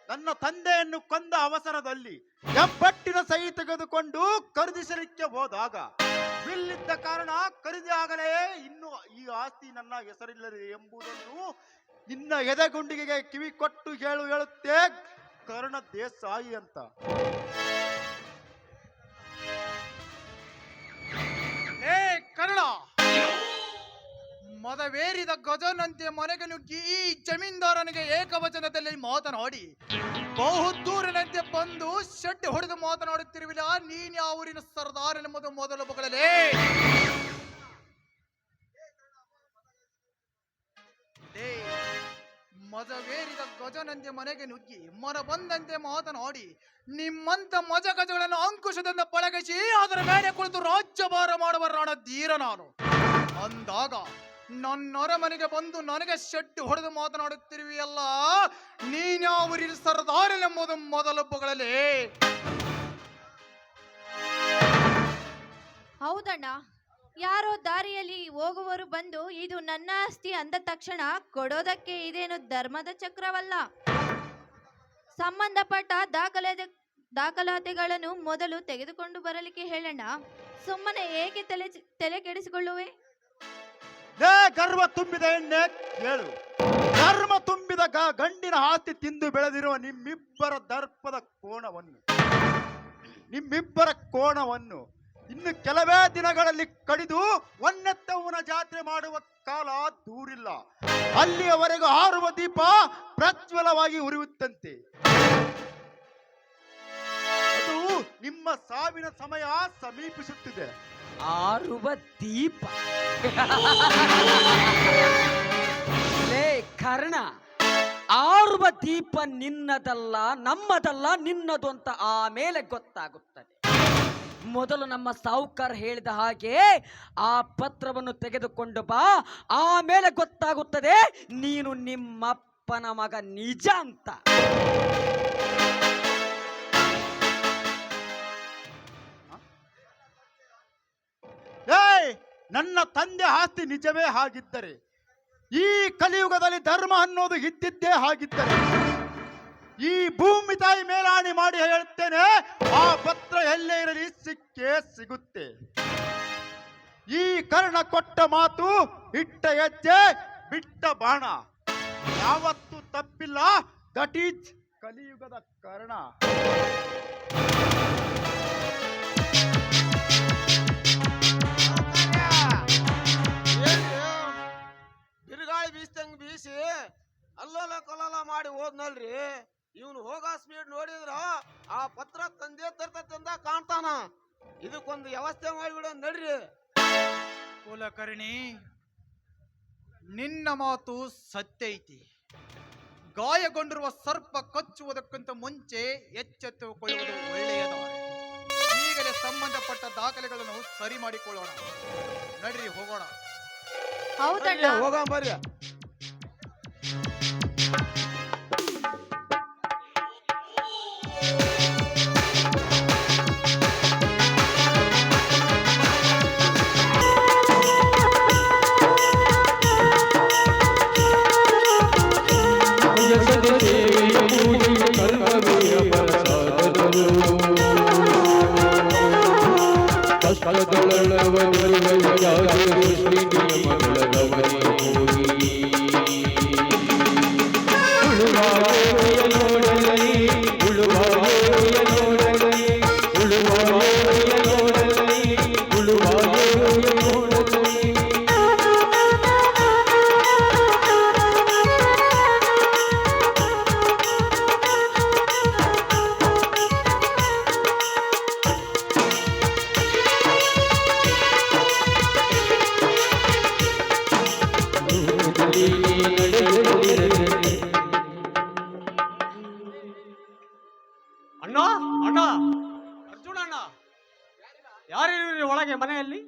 ನನ್ನ ತಂದೆಯನ್ನು ಕೊಂದ ಅವಸರದಲ್ಲಿ ಹೆಬ್ಬಟ್ಟಿನ ಸಹಿ ತೆಗೆದುಕೊಂಡು ಖರೀದಿಸಲಿಕ್ಕೆ ಹೋದಾಗ ವಿಲ್ ಇದ್ದ ಕಾರಣ ಖರೀದಿ ಆಗಲೇ ಇನ್ನು ಈ ಆಸ್ತಿ ನನ್ನ ಹೆಸರಿಲ್ಲದೆ ಎಂಬುದನ್ನು ನಿನ್ನ ಎದೆಗುಂಡಿಗೆ ಕಿವಿ ಕೊಟ್ಟು ಹೇಳುತ್ತೆ ಕರ್ಣ ದೇಸಾಯಿ ಅಂತ. ಏ ಕರ್ಣ, ಮದವೇರಿದ ಗಜನಂತೆ ಮನೆಗೆ ನುಗ್ಗಿ ಈ ಜಮೀನ್ದಾರನಿಗೆ ಏಕವಚನದಲ್ಲಿ ಮಾತನಾಡಿ ಬಹುದೂರಿನಂತೆ ಬಂದು ಶೆಟ್ಟಿ ಹೊಡೆದು ಮಾತನಾಡುತ್ತಿರುವಿಲ್ಲ. ನೀನ್ ಯಾವ ಊರಿನ ಸರ್ದಾರ್ ಎಂಬುದು ಮೊದಲು ಬಗಳಲೇ. ಮಜವೇರಿದ ಗಜನಂತೆ ಮನೆಗೆ ನುಗ್ಗಿ ಮರ ಬಂದಂತೆ ಮಾತನಾಡಿ ನಿಮ್ಮಂತ ಮಜ ಗಜಗಳನ್ನು ಅಂಕುಶದಿಂದ ಪಳಗಿಸಿ ಅದರ ಮೇಲೆ ಕುಳಿತು ರಾಜ್ಯಭಾರ ಮಾಡುವ ರಣ ಧೀರ ನಾನು. ಅಂದಾಗ ನನ್ನ ಅರಮನೆಗೆ ಬಂದು ನನಗೆ ಶೆಟ್ಟು ಹೊಡೆದು ಮಾತನಾಡುತ್ತಿರುವೆಯಲ್ಲ, ನೀನ್ಯಾವರಿ ಸರ್ದಾರನೆಂಬುದು ಮೊದಲೊಬ್ಬಗಳಲ್ಲಿ. ಹೌದಣ್ಣ, ಯಾರೋ ದಾರಿಯಲ್ಲಿ ಹೋಗುವವರು ಬಂದು ಇದು ನನ್ನ ಆಸ್ತಿ ಅಂದ ತಕ್ಷಣ ಕೊಡೋದಕ್ಕೆ ಇದೇನು ಧರ್ಮದ ಚಕ್ರವಲ್ಲ. ಸಂಬಂಧಪಟ್ಟ ದಾಖಲಾತಿಗಳನ್ನು ಮೊದಲು ತೆಗೆದುಕೊಂಡು ಬರಲಿಕ್ಕೆ ಹೇಳಣ್ಣ. ಸುಮ್ಮನೆ ಏಕೆ ತಲೆ ಕೆಡಿಸಿಕೊಳ್ಳುವೆ? ಗರ್ವ ತುಂಬಿದ ಎಣ್ಣೆ ಕೇಳು. ಧರ್ಮ ತುಂಬಿದ ಗಂಡಿನ ಆಸ್ತಿ ತಿಂದು ಬೆಳೆದಿರುವ ನಿಮ್ಮಿಬ್ಬರ ಕೋಣವನ್ನು ಇನ್ನು ಕೆಲವೇ ದಿನಗಳಲ್ಲಿ ಕಡಿದು ಒನ್ನೆತ್ತವನ ಜಾತ್ರೆ ಮಾಡುವ ಕಾಲ ದೂರಿಲ್ಲ. ಅಲ್ಲಿಯವರೆಗೂ ಹಾರುವ ದೀಪ ಪ್ರಜ್ವಲವಾಗಿ ಉರಿಯುತ್ತಂತೆ. ಅದು ನಿಮ್ಮ ಸಾವಿನ ಸಮಯ ಸಮೀಪಿಸುತ್ತಿದೆ. ಆರುವ ದೀಪ ಲೇ ಕರ್ಣ, ಆರುವ ದೀಪ ನಿನ್ನದಲ್ಲ ನಮ್ಮದಲ್ಲ ನಿನ್ನದು ಅಂತ ಆಮೇಲೆ ಗೊತ್ತಾಗುತ್ತದೆ. ಮೊದಲು ನಮ್ಮ ಸಾಹುಕಾರ ಹೇಳಿದ ಹಾಗೆ ಆ ಪತ್ರವನ್ನು ತೆಗೆದುಕೊಂಡು ಬಾ, ಆಮೇಲೆ ಗೊತ್ತಾಗುತ್ತದೆ ನೀನು ನಿಮ್ಮಪ್ಪನ ಮಗ ನಿಜ ಅಂತ. ನನ್ನ ತಂದೆ ಆಸ್ತಿ ನಿಜವೇ ಹಾಗಿದ್ದರೆ, ಈ ಕಲಿಯುಗದಲ್ಲಿ ಧರ್ಮ ಅನ್ನೋದು ಇದ್ದಿದ್ದೇ ಹಾಗಿದ್ದರೆ, ಈ ಭೂಮಿ ತಾಯಿ ಮೇಲಾಣಿ ಮಾಡಿ ಹೇಳುತ್ತೇನೆ, ಆ ಪತ್ರ ಎಲ್ಲೇ ಇರಲಿ ಸಿಕ್ಕೇ ಸಿಗುತ್ತೆ. ಈ ಕರ್ಣ ಕೊಟ್ಟ ಮಾತು, ಇಟ್ಟ ಹೆಜ್ಜೆ, ಬಿಟ್ಟ ಬಾಣ ಯಾವತ್ತೂ ತಪ್ಪಿಲ್ಲ. ದಟ್ ಈಸ್ ಕಲಿಯುಗದ ಕರ್ಣ. ಬಿರುಗಾಳಿ ಬೀಸ್ದಂಗ್ ಬೀಸಿ ಅಲ್ಲಲ್ಲ ಕಲ್ಲಲ್ಲ ಮಾಡಿ ಹೋದ್ನಲ್ರಿ. ಇವನು ಹೋಗೋ ಸ್ಪೀಡ್ ನೋಡಿದ್ರ ಆ ಪತ್ರ ತಂದೆ ತರ್ತಂದ ಕಾಣ್ತಾನ. ಇದಕ್ಕೊಂದು ವ್ಯವಸ್ಥೆ ಮಾಡಿಬಿಡ ನಡ್ರಿ. ಕುಲಕರ್ಣಿ, ನಿನ್ನ ಮಾತು ಸತ್ಯ ಐತಿ. ಗಾಯಗೊಂಡಿರುವ ಸರ್ಪ ಕಚ್ಚುವುದಕ್ಕಿಂತ ಮುಂಚೆ ಎಚ್ಚೆತ್ತುಕೊಳ್ಳುವುದು ಒಳ್ಳೆಯದ. ಈಗಲೇ ಸಂಬಂಧಪಟ್ಟ ದಾಖಲೆಗಳನ್ನು ಸರಿ ಮಾಡಿಕೊಳ್ಳೋಣ. ನಡ್ರಿ ಹೋಗೋಣ. ಹೌದಣ್ಣ, ಹೋಗ ಬರ್ರಿ. ಅಣ್ಣ ಅಣ್ಣ ಅರ್ಜುನ ಅಣ್ಣ, ಯಾರಿರಿ ಒಳಗೆ ಮನೆಯಲ್ಲಿ?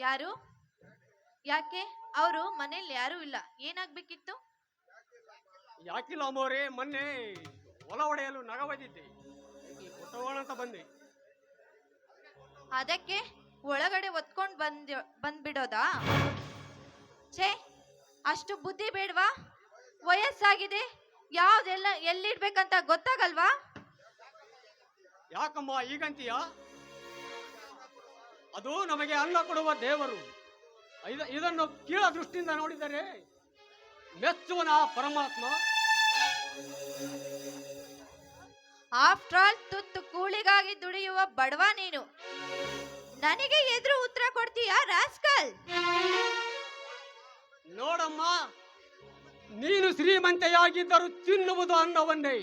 ಯಾರು? ಯಾಕೆ? ಅವರು ಮನೇಲಿ ಯಾರು ಇಲ್ಲ, ಏನಾಗ್ಬೇಕಿತ್ತು? ಯಾಕಿಲ್ಲ ಅಮ್ಮೋರೆ, ಮೊನ್ನೆ ಹೊಲ ಹೊಡೆಯಲು ನಗ ಒಯ್ದಿದ್ದೆ, ಕೊಟ್ಟೋಗೋಣ ಅಂತ ಬಂದೆ. ಅದಕ್ಕೆ ಒಳಗಡೆ ಒತ್ಕೊಂಡು ಬಂದ್ಬಿಡೋದಾ? ಛೇ, ಅಷ್ಟು ಬುದ್ಧಿ ಬೇಡವಾ? ವಯಸ್ಸಾಗಿದೆ, ಯಾವ್ದೆಲ್ಲ ಎಲ್ಲಿಡ್ಬೇಕಂತ ಗೊತ್ತಾಗಲ್ವಾ? ಯಾಕಮ್ಮ ಈಗಂತೀಯ? ಅದು ನಮಗೆ ಅನ್ನ ಕೊಡುವ ದೇವರು. ಇದನ್ನು ಕೀಳ ದೃಷ್ಟಿಯಿಂದ ನೋಡಿದರೆ ಮೆಚ್ಚುವನ ಪರಮಾತ್ಮ. ಆಫ್ಟರ್ ಆಲ್ ತುತ್ತು ಕೂಳಿಗಾಗಿ ದುಡಿಯುವ ಬಡವ ನೀನು, ನನಗೆ ಎದುರು ಉತ್ತರ ಕೊಡ್ತೀಯಾ ರಾಸ್ಕಲ್? ನೋಡಮ್ಮ, ನೀನು ಶ್ರೀಮಂತೆಯಾಗಿದ್ದರೂ ತಿನ್ನುವುದು ಅನ್ನವನ್ನೇ,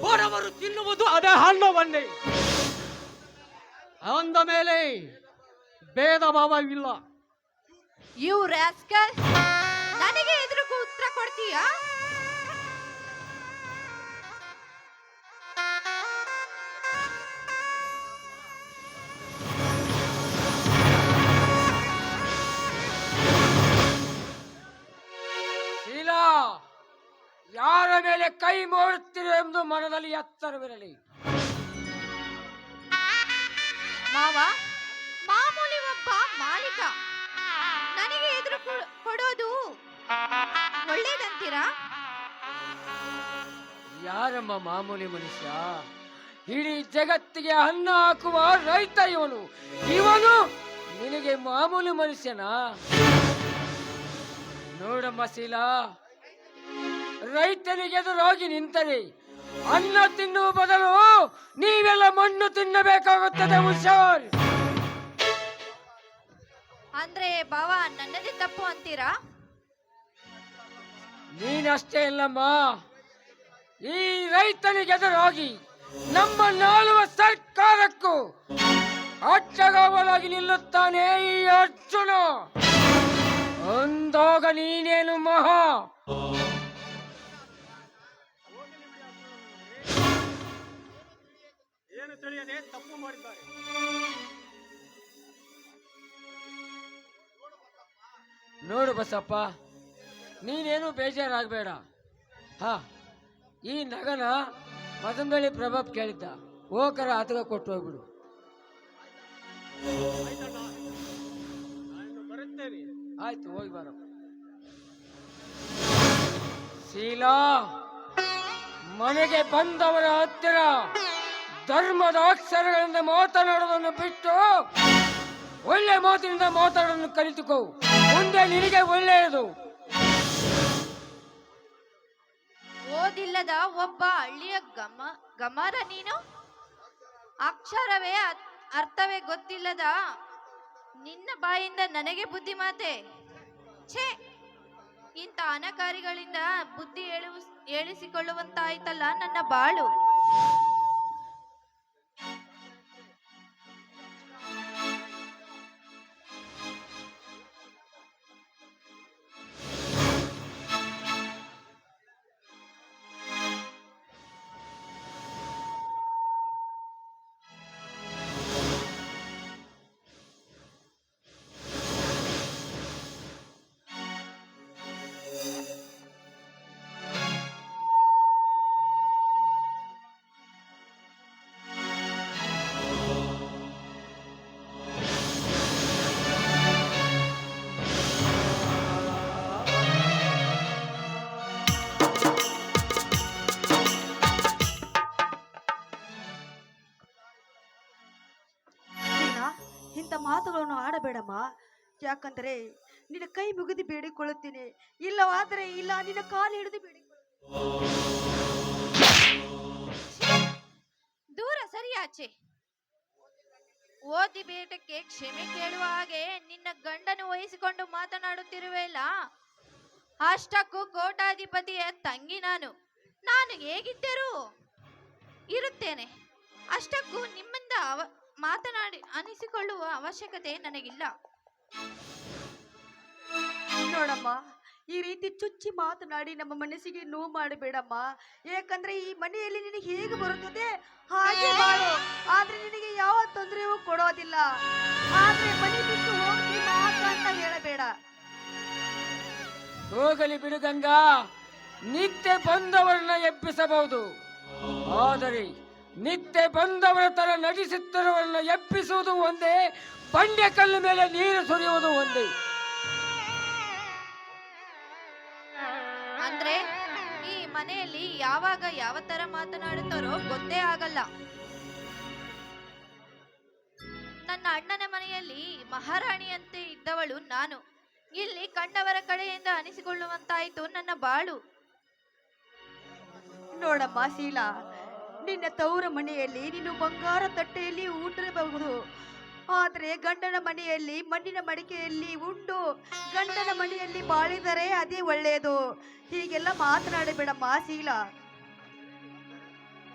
ಬಡವರು ತಿನ್ನುವುದು ಅದೇ ಹಣ್ಣವನ್ನೇ. ಅಂದ ಮೇಲೆ ಭೇದ ಭಾವವಿಲ್ಲ. ಯು ರಾಸ್ಕಲ್, ನನಗೆ ಎದುರಿಗೂ ಉತ್ತರ ಕೊಡ್ತೀಯಾ? ಶೀಲಾ, ಯಾರ ಮೇಲೆ ಕೈ ಮಾಡುತ್ತೀರೋ ಎಂದು ಮನದಲ್ಲಿ ಎತ್ತರವಿರಲಿ. ಮಾವ, ಮಾಮೂಲಿ ಒಬ್ಬ ಮಾಲೀಕ ನನಗೆ ಎದುರು ಕೊಡೋದು ಒಳ್ಳೇದಂತೀರಾ? ಯಾರಮ್ಮ ಮಾಮೂಲಿ ಮನುಷ್ಯ? ಇಡೀ ಜಗತ್ತಿಗೆ ಅನ್ನ ಹಾಕುವ ರೈತ ಇವನು. ಇವನು ನಿನಗೆ ಮಾಮೂಲಿ ಮನುಷ್ಯನಾ? ನೋಡಮ್ಮ ಶೀಲಾ, ರೈತನಿಗೆ ಎದುರಾಗಿ ನಿಂತರೆ ಅನ್ನ ತಿನ್ನುವ ಬದಲು ನೀವೆಲ್ಲ ಮಣ್ಣು ತಿನ್ನಬೇಕಾಗುತ್ತದೆ. ಹುಷಾರ್. ಅಂದ್ರೆ ಬಾವ ನನ್ನದೇ ತಪ್ಪು ಅಂತೀರಾ? ನೀನಷ್ಟೇ ಇಲ್ಲಮ್ಮ, ಈ ರೈತನಿಗೆ ಎದುರಾಗಿ ನಮ್ಮ ನಾಳುವ ಸರ್ಕಾರಕ್ಕೂ ಅಡ್ಡಗಾವಲಾಗಿ ನಿಲ್ಲುತ್ತಾನೆ ಈ ಅರ್ಜುನ. ಅಂದಾಗ ನೀನೇನು ಮಹಾ? ಏನು ತಿಳಿಯದೆ ತಪ್ಪು ಮಾಡಿದ್ದಾರೆ. ನೋಡು ಬಸಪ್ಪ, ನೀನೇನು ಬೇಜಾರಾಗಬೇಡ. ಈ ನಗನ ಮದಂಬಳಿ ಪ್ರಭಾಪ್ ಕೇಳಿದ್ದ, ಹೋಕರ ಆತಗ ಕೊಟ್ಟು ಹೋಗ್ಬಿಡು. ಆಯ್ತು, ಹೋಗಿ ಬಾರ. ಶೀಲಾ, ಮನೆಗೆ ಬಂದವರ ಹತ್ತಿರ ಧರ್ಮದ ಅಕ್ಷರಗಳಿಂದ ಮಾತನಾಡೋದನ್ನು ಬಿಟ್ಟು ಒಳ್ಳೆ ಮಾತಿನಿಂದ ಮಾತಾಡೋದನ್ನು ಕಲಿತುಕೋ. ಮುಂದೆ ನಿನಗೆ ಒಳ್ಳೆಯದು. ಓದಿಲ್ಲದ ಒಬ್ಬ ಹಳ್ಳಿಯ ಗಮರ ನೀನು. ಅಕ್ಷರವೇ ಅರ್ಥವೇ ಗೊತ್ತಿಲ್ಲದ ನಿನ್ನ ಬಾಯಿಂದ ನನಗೆ ಬುದ್ಧಿ ಮಾತೆ. ಛೇ, ಇಂಥ ಅನಕಾರಿಗಳಿಂದ ಬುದ್ಧಿ ಹೇಳಿಸಿಕೊಳ್ಳುವಂತಾಯ್ತಲ್ಲ ನನ್ನ ಬಾಳು. ಇಂಥ ಮಾತುಗಳನ್ನು ಆಡಬೇಡಮ್ಮ. ಯಾಕಂದರೆ ನಿನ್ನ ಕೈ ಮುಗಿದು ಬೇಡಿಕೊಳ್ಳುತ್ತೀನಿ. ಇಲ್ಲವಾದರೆ ಇಲ್ಲ, ನಿನ್ನ ಕಾಲು ಹಿಡಿದು ಬೇಡಿಕೊಳ್ಳುತ್ತೀನಿ. ದೂರ ಸರಿಯಾಚೆ. ಓದಿ ಬೇಟಕ್ಕೆ ಕ್ಷಮೆ ಕೇಳುವ ಹಾಗೆ ನಿನ್ನ ಗಂಡನು ವಹಿಸಿಕೊಂಡು ಮಾತನಾಡುತ್ತಿರುವೆಲ್ಲ. ಅಷ್ಟಕ್ಕೂ ಕೋಟಾಧಿಪತಿಯ ತಂಗಿ ನಾನು ಹೇಗಿದ್ದರೂ ಇರುತ್ತೇನೆ. ಅಷ್ಟಕ್ಕೂ ನಿಮ್ಮಿಂದ ಮಾತನಾಡಿ ಅನಿಸಿಕೊಳ್ಳುವ ಅವಶ್ಯಕತೆ ನನಗಿಲ್ಲ. ನೋಡಮ್ಮ, ಈ ರೀತಿ ಚುಚ್ಚಿ ಮಾತನಾಡಿ ನಮ್ಮ ಮನಸ್ಸಿಗೆ ನೋವು ಮಾಡಬೇಡಮ್ಮ. ಯಾಕಂದ್ರೆ ಈ ಮನೆಯಲ್ಲಿ ನಿನಗೆ ಹೇಗೆ ಬರುತ್ತದೆ ಹಾಗೆ ಮಾಡು. ಆದ್ರೆ ನಿನಗೆ ಯಾವ ತೊಂದರೆಯೂ ಕೊಡೋದಿಲ್ಲ. ಆದ್ರೆ ಮನೆ ಬಿಟ್ಟು ಹೋಗಿ ಮಾತ್ರ ಅಂತ ಹೇಳಬೇಡ. ಹೋಗಲಿ ಬಿಡು ಗಂಗಾ, ನಿತ್ಯ ಬಂದವರನ್ನ ಎಬ್ಬಿಸಬಹುದು. ಆದರೆ ನಿತ್ಯ ಬಂದವರ ತರ ನಟಿಸುತ್ತಿರುವವರನ್ನ ಎಬ್ಬಿಸುವುದು ಒಂದೇ, ಬಂಡೆ ಕಲ್ಲು ಮೇಲೆ ನೀರು ಸುರಿಯುವುದು ಒಂದೇ. ಅಂದ್ರೆ ಈ ಮನೆಯಲ್ಲಿ ಯಾವಾಗ ಯಾವ ತರ ಮಾತನಾಡುತ್ತಾರೋ ಗೊತ್ತೇ ಆಗಲ್ಲ. ನನ್ನ ಅಣ್ಣನ ಮನೆಯಲ್ಲಿ ಮಹಾರಾಣಿಯಂತೆ ಇದ್ದವಳು ನಾನು. ಇಲ್ಲಿ ಕಂಡವರ ಕಡೆಯಿಂದ ಅನಿಸಿಕೊಳ್ಳುವಂತಾಯಿತು ನನ್ನ ಬಾಳು. ನೋಡಮ್ಮ ಶೀಲಾ, ನಿನ್ನ ತವರ ಮನೆಯಲ್ಲಿ ನೀನು ಬಂಗಾರ ತಟ್ಟೆಯಲ್ಲಿ ಊಟಬಹುದು. ಆದರೆ ಗಂಡನ ಮನೆಯಲ್ಲಿ ಮಣ್ಣಿನ ಮಡಿಕೆಯಲ್ಲಿ ಉಂಡು ಗಂಡನ ಮನೆಯಲ್ಲಿ ಬಾಳಿದರೆ ಅದೇ ಒಳ್ಳೆಯದು. ಹೀಗೆಲ್ಲ ಮಾತನಾಡಬೇಡಮ್ಮ ಶೀಲಾ.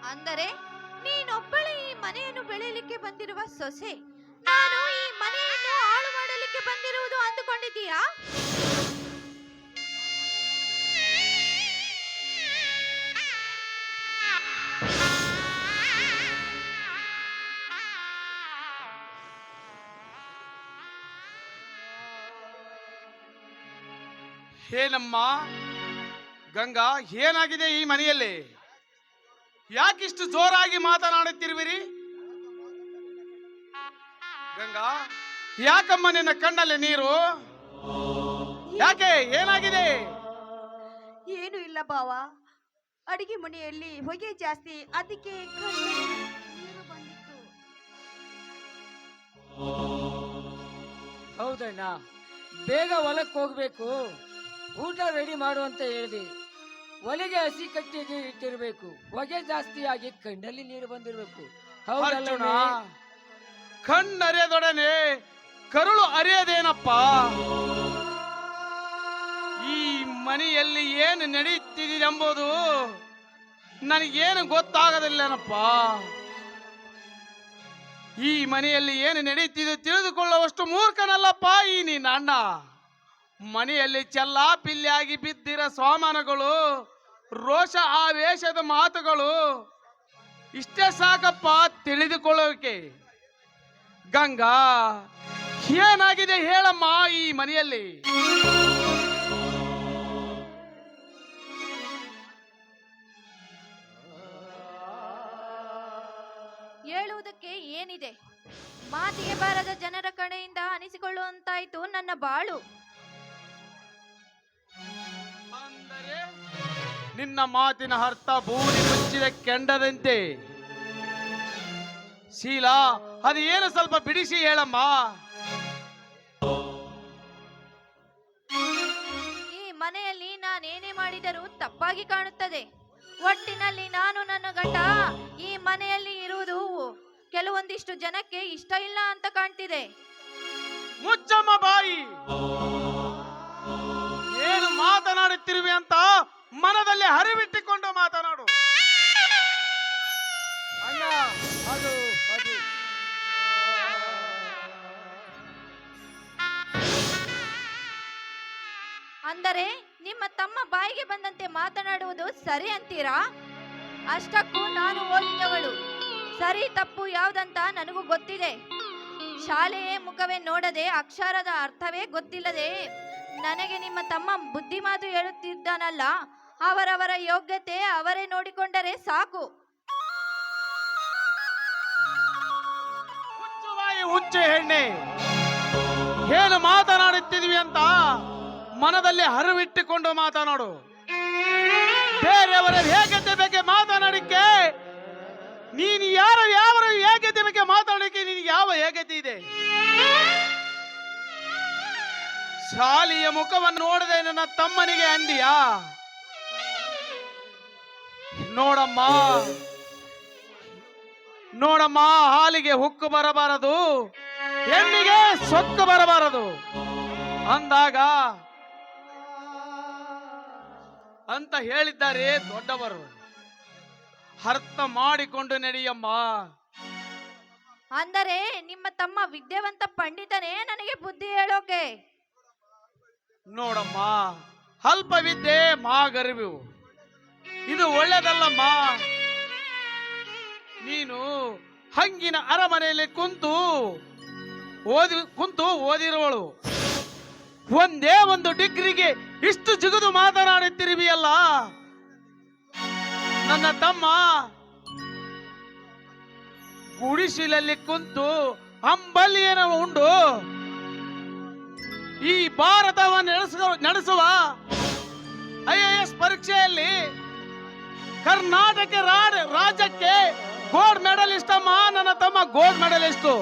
ಅಂದರೆ ನೀನೊಬ್ಬಳೇ ಈ ಮನೆಯನ್ನು ಬೆಳೆಯಲಿಕ್ಕೆ ಬಂದಿರುವ ಸೊಸೆ, ನಾನು ಈ ಮನೆಯನ್ನು ಹಾಳು ಮಾಡಲಿಕ್ಕೆ ಬಂದಿರುವುದು ಅಂದುಕೊಂಡಿದ್ದೀಯಾ? ಏನಮ್ಮ ಗಂಗಾ, ಏನಾಗಿದೆ ಈ ಮನೆಯಲ್ಲಿ? ಯಾಕಿಷ್ಟು ಜೋರಾಗಿ ಮಾತನಾಡುತ್ತಿರುವಿರಿ? ಗಂಗಾ, ಯಾಕಮ್ಮ ನಿನ್ನ ಕಣ್ಣಲ್ಲಿ ನೀರು? ಯಾಕೆ, ಏನಾಗಿದೆ? ಏನು ಇಲ್ಲ ಬಾವ, ಅಡಿಗೆ ಮನೆಯಲ್ಲಿ ಹೊಗೆ ಜಾಸ್ತಿ, ಅದಕ್ಕೆ ಕಣ್ಣಲ್ಲಿ ನೀರು ಬಂದಿತ್ತು. ಹೌದಣ್ಣ, ಬೇಗ ಹೊಲಕ್ಕೆ ಹೋಗ್ಬೇಕು. ಊಟ ರೆಡಿ ಮಾಡು ಅಂತ ಹೇಳಿದೆ. ಒಲೆಗೆ ಹಸಿ ಕಟ್ಟಿಗೆ ಇಟ್ಟಿರ್ಬೇಕು. ಹೊಗೆ ಜಾಸ್ತಿ ಆಗಿ ಕಣ್ಣಲ್ಲಿ ನೀರು ಬಂದಿರ್ಬೇಕು. ಅರ್ಜುನ, ಕಣ್ಣರೆಯದೊಡನೆ ಕರುಳು ಅರಿಯದೇನಪ್ಪ? ಈ ಮನೆಯಲ್ಲಿ ಏನು ನಡೆಯುತ್ತಿದೆಂಬುದು ನನಗೇನು ಗೊತ್ತಾಗದಿಲ್ಲನಪ್ಪ. ಈ ಮನೆಯಲ್ಲಿ ಏನು ನಡೆಯುತ್ತಿದೆ ತಿಳಿದುಕೊಳ್ಳುವಷ್ಟು ಮೂರ್ಖನಲ್ಲಪ್ಪ ಈ ನಿನ್ನ ಅಣ್ಣ. ಮನೆಯಲ್ಲಿ ಚೆಲ್ಲಾಪಿಲ್ಲಿಯಾಗಿ ಬಿದ್ದಿರೋ ಸಾಮಾನುಗಳು, ರೋಷ ಆವೇಶದ ಮಾತುಗಳು, ಇಷ್ಟೇ ಸಾಕಪ್ಪ ತಿಳಿದುಕೊಳ್ಳೋಕೆ. ಗಂಗಾ, ಏನಾಗಿದೆ ಹೇಳಮ್ಮ ಈ ಮನೆಯಲ್ಲಿ? ಹೇಳುವುದಕ್ಕೆ ಏನಿದೆ? ಮಾತಿಗೆ ಬಾರದ ಜನರ ಕಡೆಯಿಂದ ಅನಿಸಿಕೊಳ್ಳುವಂತಾಯ್ತು ನನ್ನ ಬಾಳು. ಅಂದರೆ ನಿನ್ನ ಮಾತಿನ ಅರ್ಥ ಭೂಮಿ ಮುಚ್ಚಿದ ಕೆಂಡದಂತೆ. ಶೀಲಾ, ಅದು ಏನು ಸ್ವಲ್ಪ ಬಿಡಿಸಿ ಹೇಳಮ್ಮ. ಈ ಮನೆಯಲ್ಲಿ ನಾನೇನೇ ಮಾಡಿದರೂ ತಪ್ಪಾಗಿ ಕಾಣುತ್ತದೆ. ಒಟ್ಟಿನಲ್ಲಿ ನಾನು ನನ್ನ ಗಂಡ ಈ ಮನೆಯಲ್ಲಿ ಇರುವುದು ಕೆಲವೊಂದಿಷ್ಟು ಜನಕ್ಕೆ ಇಷ್ಟ ಇಲ್ಲ ಅಂತ ಕಾಣ್ತಿದೆ. ಮುಚ್ಚಮ್ಮ ಬಾಯಿ. ಏನು ಮಾತನಾಡುತ್ತಿರುವೆ ಅಂತ ಮನದಲ್ಲಿ ಹರಿವಿಟ್ಟುಕೊಂಡು ಮಾತನಾಡು. ಅಣ್ಣ, ಅದು ಅದು ಅಂದರೆ ನಿಮ್ಮ ತಮ್ಮ ಬಾಯಿಗೆ ಬಂದಂತೆ ಮಾತನಾಡುವುದು ಸರಿ ಅಂತೀರಾ? ಅಷ್ಟಕ್ಕೂ ನಾನು ಓದಿದವಳು. ಸರಿ ತಪ್ಪು ಯಾವುದಂತ ನನಗೂ ಗೊತ್ತಿದೆ. ಶಾಲೆಯೇ ಮುಖವೇ ನೋಡದೆ, ಅಕ್ಷರದ ಅರ್ಥವೇ ಗೊತ್ತಿಲ್ಲದೆ ನನಗೆ ನಿಮ್ಮ ತಮ್ಮ ಬುದ್ಧಿ ಮಾತು ಹೇಳುತ್ತಿದ್ದಾನಲ್ಲ, ಅವರವರ ಯೋಗ್ಯತೆ ಅವರೇ ನೋಡಿಕೊಂಡರೆ ಸಾಕು. ಹುಚ್ಚೆ ಹೆಣ್ಣೆ, ಏನು ಮಾತನಾಡುತ್ತಿದ್ವಿ ಅಂತ ಮನದಲ್ಲಿ ಹರಿವಿಟ್ಟುಕೊಂಡು ಮಾತನಾಡು. ಬೇರೆಯವರ ಹೇಗತೆ ಬಗ್ಗೆ ಮಾತನಾಡಿಕೆ ನೀನು ಯಾವ ಹೇಗತೆ ಬಗ್ಗೆ ಮಾತಾಡಲಿಕ್ಕೆ ನೀನು ಯಾವ ಹೇಗತೆ ಇದೆ? ಶಾಲೆಯ ಮುಖವನ್ನು ನೋಡದೆ ನನ್ನ ತಮ್ಮನಿಗೆ ಅಂದಿಯಾ? ನೋಡಮ್ಮ ನೋಡಮ್ಮ, ಹಾಲಿಗೆ ಹುಕ್ಕು ಬರಬಾರದು, ಹೆಣ್ಣಿಗೆ ಸೊಕ್ಕು ಬರಬಾರದು ಅಂದಾಗ ಅಂತ ಹೇಳಿದ್ದಾರೆ ದೊಡ್ಡವರು. ಅರ್ಥ ಮಾಡಿಕೊಂಡು ನಡೆಯಮ್ಮ. ಅಂದರೆ ನಿಮ್ಮ ತಮ್ಮ ವಿದ್ಯಾವಂತ ಪಂಡಿತನೇ ನನಗೆ ಬುದ್ಧಿ ಹೇಳೋಕೆ? ನೋಡಮ್ಮ, ಅಲ್ಪ ವಿದ್ಯೆ ಮಾಗರಿವು, ಇದು ಒಳ್ಳೆದಲ್ಲಮ್ಮ. ನೀನು ಹಂಗಿನ ಅರಮನೆಯಲ್ಲಿ ಕುಂತು ಓದಿರುವಳು. ಒಂದೇ ಒಂದು ಡಿಗ್ರಿಗೆ ಇಷ್ಟು ಜಿಗುದು ಮಾತನಾಡುತ್ತಿರುವಿಯಲ್ಲ. ನನ್ನ ತಮ್ಮ ಗುಡಿಸಿಲಲ್ಲಿ ಕುಂತು ಅಂಬಲಿಯನ್ನು ಉಂಡು ಈ ಭಾರತವನ್ನು ನಡೆಸುವ IAS ಪರೀಕ್ಷೆಯಲ್ಲಿ ಕರ್ನಾಟಕ ರಾಜ್ಯಕ್ಕೆ ಗೋಲ್ಡ್ ಮೆಡಲಿಸ್ಟ್ ಅಮ್ಮ. ನನ್ನ ತಮ್ಮ ಗೋಲ್ಡ್ ಮೆಡಲಿಸ್ಟು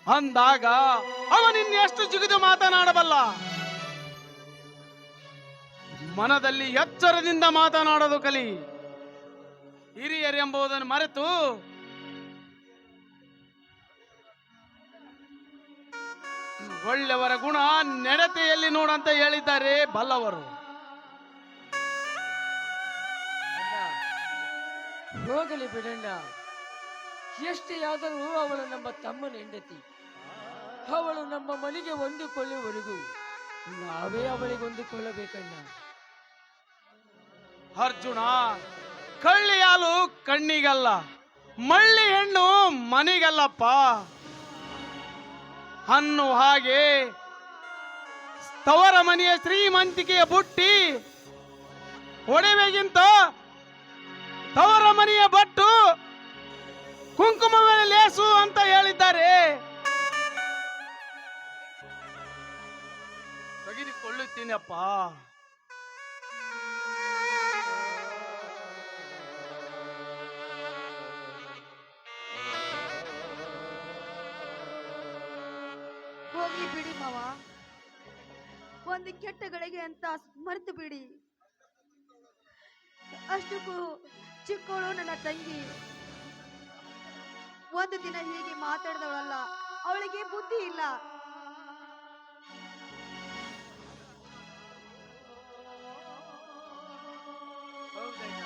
ಅಂದಾಗ ಅವನಿನ್ನೆಷ್ಟು ಜಿಗಿದು ಮಾತನಾಡಬಲ್ಲ? ಮನದಲ್ಲಿ ಎಚ್ಚರದಿಂದ ಮಾತನಾಡೋದು ಕಲಿ. ಹಿರಿಯರೆಂಬುದನ್ನು ಮರೆತು ಒಳ್ಳೆಯವರ ಗುಣ ನಡತೆಯಲ್ಲಿ ನೋಡಂತ ಹೇಳಿದ್ದಾರೆ ಬಲ್ಲವರು. ಹೋಗಲಿ ಬಿಡಣ್ಣ. ಎಷ್ಟೇ ಆದರೂ ಅವಳು ನಮ್ಮ ತಮ್ಮನ ಹೆಂಡತಿ. ಅವಳು ನಮ್ಮ ಮನೆಗೆ ಹೊಂದಿಕೊಳ್ಳುವವರೆಗೂ ನಾವೇ ಅವಳಿಗೆ ಹೊಂದಿಕೊಳ್ಳಬೇಕಣ್ಣ. ಅರ್ಜುನ, ಕಳ್ಳಿ ಹಾಲು ಕಣ್ಣಿಗಲ್ಲ, ಮಳ್ಳಿ ಹೆಣ್ಣು ಮನಿಗಲ್ಲಪ್ಪ ಅನ್ನೋ ಹಾಗೆ ತವರ ಮನೆಯ ಶ್ರೀಮಂತಿಕೆಯ ಬುಟ್ಟಿ ಒಡವೆಗಿಂತ ತವರ ಮನೆಯ ಬಟ್ಟು ಕುಂಕುಮವೇ ಲೇಸು ಅಂತ ಹೇಳಿದ್ದಾರೆ. ತೆಗೆದುಕೊಳ್ಳುತ್ತೀನಪ್ಪ. ಹೋಗ್ಲಿ ಬಿಡಿ ಮಾವ, ಒಂದು ಕೆಟ್ಟ ಗಳಿಗೆ ಅಂತ ಮರೆತು ಬಿಡಿ. ಅಷ್ಟಕ್ಕೂ ಚಿಕ್ಕವಳು ನನ್ನ ತಂಗಿ. ಒಂದು ದಿನ ಹೀಗೆ ಮಾತಾಡಿದವಳಲ್ಲ, ಅವಳಿಗೆ ಬುದ್ಧಿ ಇಲ್ಲ. ಹೌದಣ್ಣ,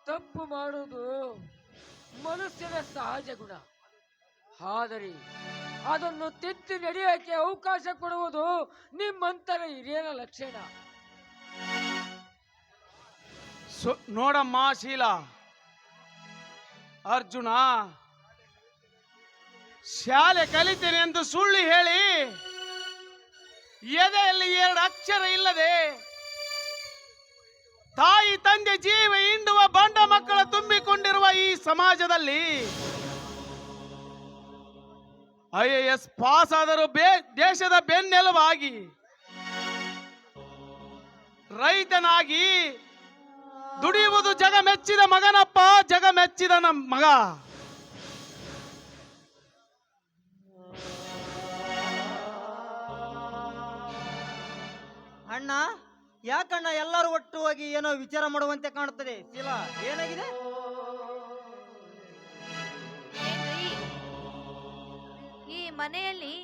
ತಪ್ಪು ಮಾಡುವುದು ಮನುಷ್ಯನ ಸಹಜ ಗುಣ. ಆದರೆ ಅದನ್ನು ತಿದ್ದಿ ನಡೆಯೋಕೆ ಅವಕಾಶ ಕೊಡುವುದು ನಿಮ್ಮಂತರ ಹಿರಿಯರ ಲಕ್ಷಣ. ನೋಡಮ್ಮ ಶೀಲ, ಅರ್ಜುನ ಶಾಲೆ ಕಲಿತೇನೆ ಎಂದು ಸುಳ್ಳು ಹೇಳಿ ಎದೆಯಲ್ಲಿ 2 ಅಕ್ಷರ ಇಲ್ಲದೆ ತಾಯಿ ತಂದೆ ಜೀವ ಹಿಂಡುವ ಬಂಡ ಮಕ್ಕಳ ತುಂಬಿಕೊಂಡಿರುವ ಈ ಸಮಾಜದಲ್ಲಿ IAS ಪಾಸ್ ಆದರೂ ದೇಶದ ಬೆನ್ನೆಲುಬಾಗಿ ರೈತನಾಗಿ ದುಡಿಯುವುದು ಜಗ ಮೆಚ್ಚಿದ ಮಗನಪ್ಪ, ಜಗ ಮೆಚ್ಚಿದ ನಮ್ಮ ಮಗ. ಅಣ್ಣ, ಯಾಕಣ್ಣ ಎಲ್ಲರೂ ಒಟ್ಟು ಹೋಗಿ ಏನೋ ವಿಚಾರ ಮಾಡುವಂತೆ ಕಾಣುತ್ತದೆ? ಶೀಲಾ, ಏನಾಗಿದೆ? ಏನ್ರಿ, ಈ ಮನೆಯಲ್ಲಿ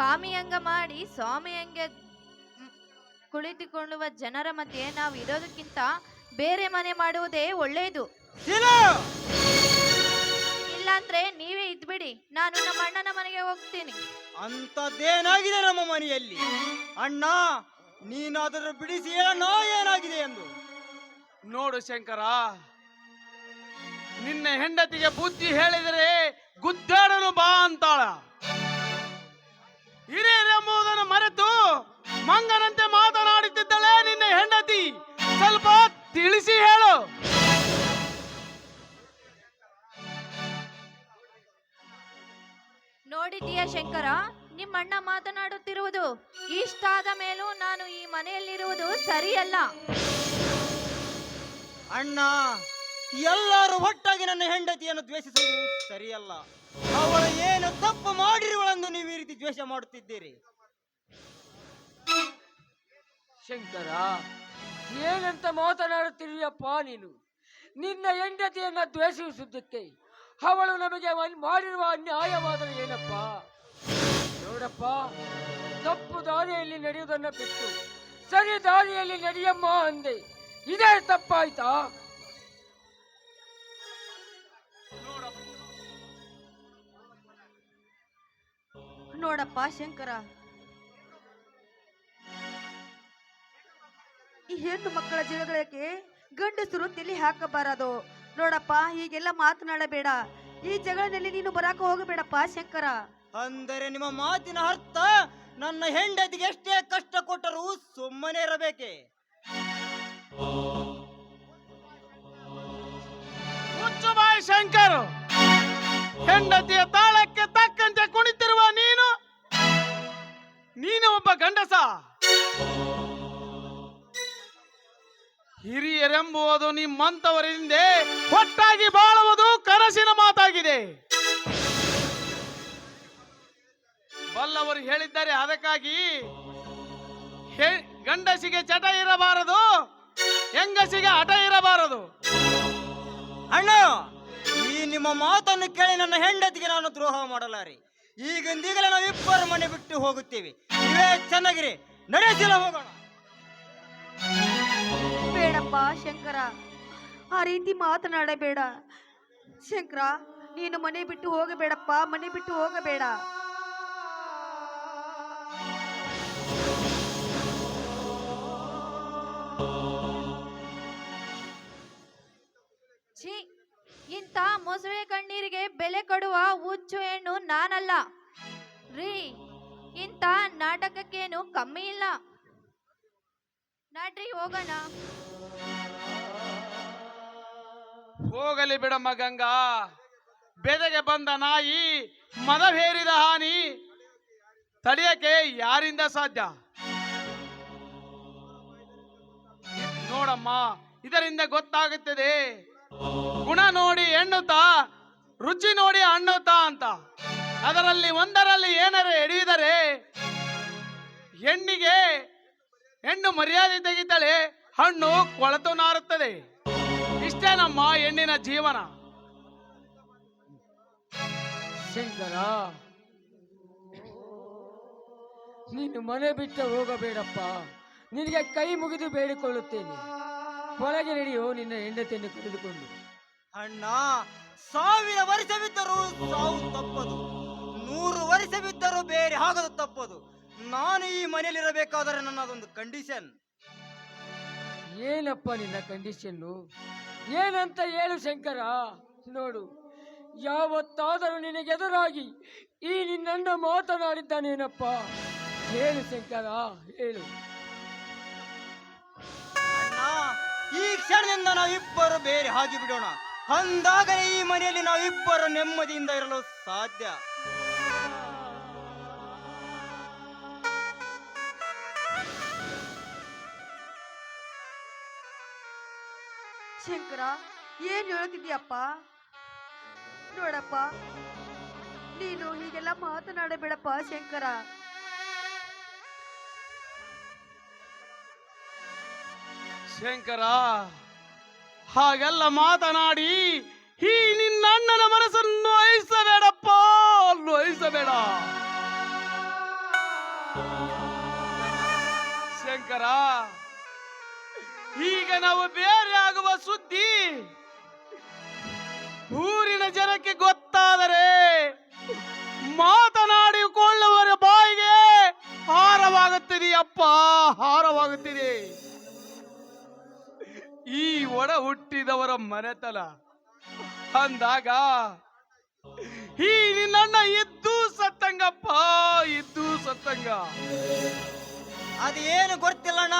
ಕಾಮಿಯಂಗ ಮಾಡಿ ಸ್ವಾಮಿಯಂಗೆ ಕುಳಿತುಕೊಳ್ಳುವ ಜನರ ಮಧ್ಯೆ ನಾವು ಇರೋದಕ್ಕಿಂತ ಬೇರೆ ಮನೆ ಮಾಡುವುದೇ ಒಳ್ಳೆಯದು. ಶೀಲಾ, ಇಲ್ಲಾಂದ್ರೆ ನೀವೇ ಇದ್ಬಿಡಿ, ನಾನು ನಮ್ಮ ಅಣ್ಣನ ಮನೆಗೆ ಹೋಗ್ತೀನಿ. ಅಂತದ್ದೇನಾಗಿದೆ ನಮ್ಮ ಮನೆಯಲ್ಲಿ? ಅಣ್ಣ, ನೀನಾದರೂ ಬಿಡಿಸಿ ಹೇಳಣ್ಣ, ಏನಾಗಿದೆ ಎಂದು. ನೋಡು ಶಂಕರ, ನಿನ್ನ ಹೆಂಡತಿಗೆ ಬುದ್ಧಿ ಹೇಳಿದರೆ ಗುದ್ದಾಡನು ಬಾ ಅಂತಾಳ. ಹಿರಿಯರೆಂಬುದನ್ನು ಮರೆತು ಮಂಗನಂತೆ ಮಾತನಾಡುತ್ತಿದ್ದಳೆ ನಿನ್ನ ಹೆಂಡತಿ. ಸ್ವಲ್ಪ ತಿಳಿಸಿ ಹೇಳು. ನೋಡಿದ್ದೀಯಾ ಶಂಕರ, ನಿಮ್ಮಣ್ಣ ಮಾತನಾಡುತ್ತಿರುವುದು? ಇಷ್ಟಾದ ಮೇಲೂ ನಾನು ಈ ಮನೆಯಲ್ಲಿರುವುದು ಸರಿಯಲ್ಲ. ಅಣ್ಣ, ಎಲ್ಲರೂ ಒಟ್ಟಾಗಿ ನನ್ನ ಹೆಂಡತಿಯನ್ನು ದ್ವೇಷಿಸುವುದು ಸರಿಯಲ್ಲ. ಅವಳು ಏನು ತಪ್ಪು ಮಾಡಿರುವಳೆಂದು ನೀವು ಈ ರೀತಿ ದ್ವೇಷ ಮಾಡುತ್ತಿದ್ದೀರಿ? ಶಂಕರ, ಏನಂತ ಮಾತನಾಡುತ್ತಿರುವಪ್ಪ ನೀನು? ನಿನ್ನ ಹೆಂಡತಿಯನ್ನ ದ್ವೇಷಿಸುವುದಕ್ಕೆ ಅವಳು ನಮಗೆ ಮಾಡಿರುವ ಅನ್ಯಾಯವಾದರೆ ಏನಪ್ಪ? ನೋಡಪ್ಪ, ತಪ್ಪು ದಾರಿಯಲ್ಲಿ ನಡೆಯುವುದನ್ನ ಬಿಟ್ಟು ಸರಿ ದಾರಿಯಲ್ಲಿ ನಡೆಯಮ್ಮ ಅಂದೆ. ಇದೇ ತಪ್ಪಾಯ್ತಾ? ನೋಡಪ್ಪ ಶಂಕರ, ಈ ಹೆಣ್ಣು ಮಕ್ಕಳ ಜಗಳಕ್ಕೆ ಗಂಡಸರು ತಲೆ ಹಾಕಬಾರದು. ನೋಡಪ್ಪ, ಹೀಗೆಲ್ಲ ಮಾತನಾಡಬೇಡ. ಈ ಜಗಳದಲ್ಲಿ ನೀನು ಬರಾಕ ಹೋಗಬೇಡಪ್ಪ ಶಂಕರ. ಅಂದರೆ ನಿಮ್ಮ ಮಾತಿನ ಅರ್ಥ ನನ್ನ ಹೆಂಡತಿಗೆ ಎಷ್ಟೇ ಕಷ್ಟ ಕೊಟ್ಟರೂ ಸುಮ್ಮನೆ ಇರಬೇಕೆ? ಮುಚ್ಚು ಬಾಯ್ ಶಂಕರ್. ಹೆಂಡತಿಯ ತಾಳಕ್ಕೆ ತಕ್ಕಂತೆ ಕುಣಿತಿರುವ ನೀನು ಒಬ್ಬ ಗಂಡಸ. ಹಿರಿಯರೆಂಬುವುದು ನಿಮ್ಮಂತವರ ಹಿಂದೆ ಒಟ್ಟಾಗಿ ಬಾಳುವುದು ಕನಸಿನ ಮಾತಾಗಿದೆ. ಬಲ್ಲವರು ಹೇಳಿದ್ದಾರೆ, ಅದಕ್ಕಾಗಿ ಗಂಡಸಿಗೆ ಚಟ ಇರಬಾರದು, ಹೆಂಗಸಿಗೆ ಹಠ ಇರಬಾರದು. ಅಣ್ಣ, ಈ ನಿಮ್ಮ ಮಾತನ್ನು ಕೇಳಿ ನನ್ನ ಹೆಂಡತಿಗೆ ನಾನು ದ್ರೋಹ ಮಾಡಲಾರೆ. ಈಗಿಂದೀಗಲೇ ನಾವು ಇಬ್ಬರು ಮನೆ ಬಿಟ್ಟು ಹೋಗುತ್ತೇವೆ. ನೀವೇ ಚೆನ್ನಾಗಿರಿ, ನಡೆಸಿಲ್ಲ ಹೋಗೋಣ. ಬೇಡಪ್ಪ ಬೇಡಪ್ಪ ಶಂಕರ, ಆ ರೀತಿ ಮಾತನಾಡಬೇಡ ಶಂಕರ. ನೀನು ಮನೆ ಬಿಟ್ಟು ಹೋಗಬೇಡಪ್ಪ, ಮನೆ ಬಿಟ್ಟು ಹೋಗಬೇಡ. ಛೀ, ಇಂಥ ಮೊಸಳೆ ಕಣ್ಣೀರಿಗೆ ಬೆಲೆ ಕೊಡುವ ಹುಚ್ಚು ಹೆಣ್ಣು ನಾನಲ್ಲ ರೀ. ಇಂಥ ನಾಟಕಕ್ಕೇನು ಕಮ್ಮಿ ಇಲ್ಲ. ನಡ್ರಿ ಹೋಗೋಣ. ಹೋಗಲಿ ಬಿಡಮ್ಮ ಗಂಗಾ. ಬೆದೆಗೆ ಬಂದ ನಾಯಿ ಮದವೇರಿದ ಹಾನಿ ತಡೆಯಕ್ಕೆ ಯಾರಿಂದ ಸಾಧ್ಯ? ನೋಡಮ್ಮ, ಇದರಿಂದ ಗೊತ್ತಾಗುತ್ತದೆ ಗುಣ ನೋಡಿ ಎಣ್ಣುತ್ತಾ, ರುಚಿ ನೋಡಿ ಹಣ್ಣುತ್ತಾ ಅಂತ. ಅದರಲ್ಲಿ ಒಂದರಲ್ಲಿ ಏನಾರು ಎಳೆಯುದರೆ ಹೆಣ್ಣು ಮರ್ಯಾದೆ ತೆಗಿತಾಳೆ, ಹಣ್ಣು ಕೊಳತು ನಾರುತ್ತದೆ. ಇಷ್ಟೇ ನಮ್ಮ ಹೆಣ್ಣಿನ ಜೀವನ. ಶಂಕರ, ನೀನು ಮನೆ ಬಿಟ್ಟು ಹೋಗಬೇಡಪ್ಪ. ನಿನಗೆ ಕೈ ಮುಗಿದು ಬೇಡಿಕೊಳ್ಳುತ್ತೇನೆ. ಒಳಗೆ ನಡೆಯೋ ನಿನ್ನ ಹೆಂಡತಿಯನ್ನು ಕರೆದುಕೊಂಡು. ಅಣ್ಣ, 1000 ವರ್ಷವಿದ್ದರೂ ಸಾವು ತಪ್ಪದು, 100 ವರ್ಷವಿದ್ದರೂ ಬೇರೆ ಆಗದು ತಪ್ಪದು. ನಾನು ಈ ಮನೆಯಲ್ಲಿರಬೇಕಾದರೆ ನನ್ನದೊಂದು ಕಂಡೀಷನ್. ಏನಪ್ಪ ನಿನ್ನ ಕಂಡೀಷನ್ನು? ಏನಂತ ಹೇಳು ಶಂಕರ. ನೋಡು, ಯಾವತ್ತಾದರೂ ನಿನಗೆದುರಾಗಿ ಈ ನಿನ್ನಣ್ಣ ಮಾತನಾಡಿದ್ದಾನೇನಪ್ಪ? ಹೇಳು ಶಂಕರ, ಹೇಳು. ಈ ಕ್ಷಣದಿಂದ ನಾವಿಬ್ಬರು ಬೇರೆ ಆಗಿ ಬಿಡೋಣ. ಅಂದಾಗ ಈ ಮನೆಯಲ್ಲಿ ನಾವಿಬ್ಬರು ನೆಮ್ಮದಿಯಿಂದ ಇರಲು ಸಾಧ್ಯ. ಶಂಕರ, ಏನ್ ಹೇಳ್ತಿದ್ಯಪ್ಪ? ನೋಡಪ್ಪ, ನೀನು ಹೀಗೆಲ್ಲ ಮಾತನಾಡಬೇಡಪ್ಪ ಶಂಕರ. ಶಂಕರ, ಹಾಗೆಲ್ಲ ಮಾತನಾಡಿ ಈ ನಿನ್ನ ಅಣ್ಣನ ಮನಸ್ಸನ್ನು ನೋಯಿಸಬೇಡಪ್ಪ, ನೋಯಿಸಬೇಡ ಶಂಕರ. ಈಗ ನಾವು ಬೇರೆ ಆಗುವ ಸುದ್ದಿ ಊರಿನ ಜನಕ್ಕೆ ಗೊತ್ತಾದರೆ ಮಾತನಾಡಿಕೊಳ್ಳುವರ ಬಾಯಿಗೆ ಹಾರವಾಗುತ್ತಿದೆಯಪ್ಪ, ಹಾರವಾಗುತ್ತಿದೆ. ಈ ಒಡ ಹುಟ್ಟಿದವರ ಮನೆತನ ಅಂದಾಗ ಈ ನಿನ್ನಣ್ಣ ಇದ್ದು ಸತ್ತಂಗಪ್ಪ, ಇದ್ದು ಸತ್ತಂಗ. ಅದೇನು ಗೊತ್ತಿಲ್ಲಣ್ಣ,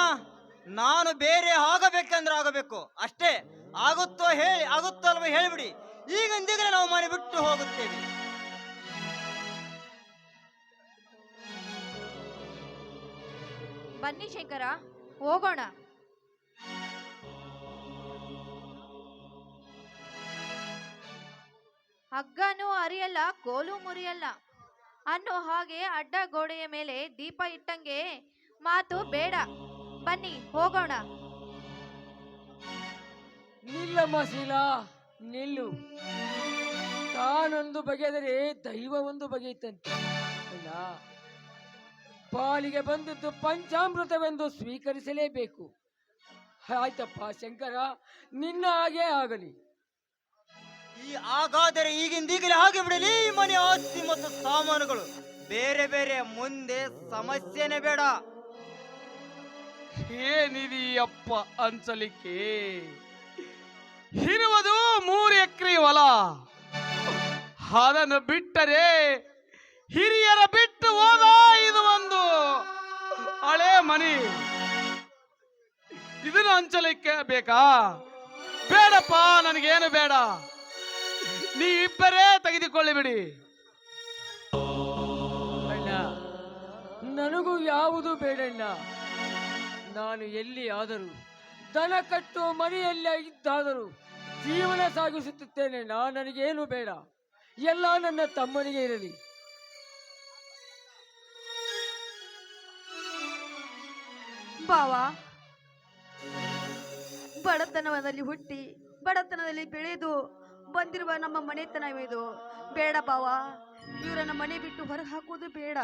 ನಾನು ಬೇರೆ ಆಗಬೇಕಂದ್ರೆ ಆಗಬೇಕು ಅಷ್ಟೇ. ಆಗುತ್ತೋ ಹೇಳಿ, ಆಗುತ್ತೋ ಅಲ್ವೋ ಹೇಳಿಬಿಡಿ. ಈಗಂದಿಗಲೇ ನಾವು ಮನೆ ಬಿಟ್ಟು ಹೋಗುತ್ತೇವೆ. ಬನ್ನಿ ಶಂಕರ, ಹೋಗೋಣ. ಹಗ್ಗನೂ ಅರಿಯಲ್ಲ, ಕೋಲು ಮುರಿಯಲ್ಲ ಅನ್ನೋ ಹಾಗೆ ಅಡ್ಡ ಗೋಡೆಯ ಮೇಲೆ ದೀಪ ಇಟ್ಟಂಗೆ ಮಾತು ಬೇಡ. ಬನ್ನಿ ಹೋಗೋಣ. ನಿಲ್ಲಮ್ಮ ಶೀಲಾ, ನಿಲ್ಲು. ತಾನೊಂದು ಬಗೆದರೆ ದೈವ ಒಂದು ಬಗೆಯಿತಂತೆ ಅಲ್ಲ. ಪಾಲಿಗೆ ಬಂದದ್ದು ಪಂಚಾಮೃತವೆಂದು ಸ್ವೀಕರಿಸಲೇಬೇಕು. ಆಯ್ತಪ್ಪ ಶಂಕರ, ನಿನ್ನ ಹಾಗೆ ಆಗಲಿ. ಹಾಗಾದರೆ ಈಗಿಂದೀಗಲೇ ಹಾಗೆ ಬಿಡಲಿ. ಈ ಮನೆ ಆಸ್ತಿ ಮತ್ತು ಸಾಮಾನುಗಳು ಬೇರೆ ಬೇರೆ, ಮುಂದೆ ಸಮಸ್ಯೆನೇ ಬೇಡ. ಏನಿದೆಯಪ್ಪ ಅನ್ಸಲಿಕ್ಕೆ? ಇರುವುದು 3 ಎಕರೆ ಹೊಲ. ಅದನ್ನು ಬಿಟ್ಟರೆ ಹಿರಿಯರ ಬಿಟ್ಟು ಹೋದ ಇದು ಒಂದು ಹಳೆ ಮನೆ. ಇದನ್ನು ಹಂಚಲಿಕ್ಕೆ ಬೇಕಾ? ಬೇಡಪ್ಪ, ನನಗೇನು ಬೇಡ. ನೀವಿಬ್ಬರೇ ತೆಗೆದುಕೊಳ್ಳಿ ಬಿಡಿ. ಅಣ್ಣ, ನನಗೂ ಯಾವುದು ಬೇಡಣ್ಣ. ನಾನು ಎಲ್ಲಿ ಆದರೂ, ದನ ಕಟ್ಟು ಮನೆಯಲ್ಲೇ ಇದ್ದಾದರೂ ಜೀವನ ಸಾಗಿಸುತ್ತೇನಣ್ಣ. ನನಗೇನು ಬೇಡ, ಎಲ್ಲ ನನ್ನ ತಮ್ಮನಿಗೆ ಇರಲಿ. ಬಾವ, ಬಡತನದಲ್ಲಿ ಹುಟ್ಟಿ ಬಡತನದಲ್ಲಿ ಬೆಳೆದು ಬಂದಿರುವ ನಮ್ಮ ಮನೆತನವಿದು. ಬೇಡ ಬಾವ, ಇವರನ್ನ ಮನೆ ಬಿಟ್ಟು ಹೊರಗೆ ಹಾಕೋದು ಬೇಡ.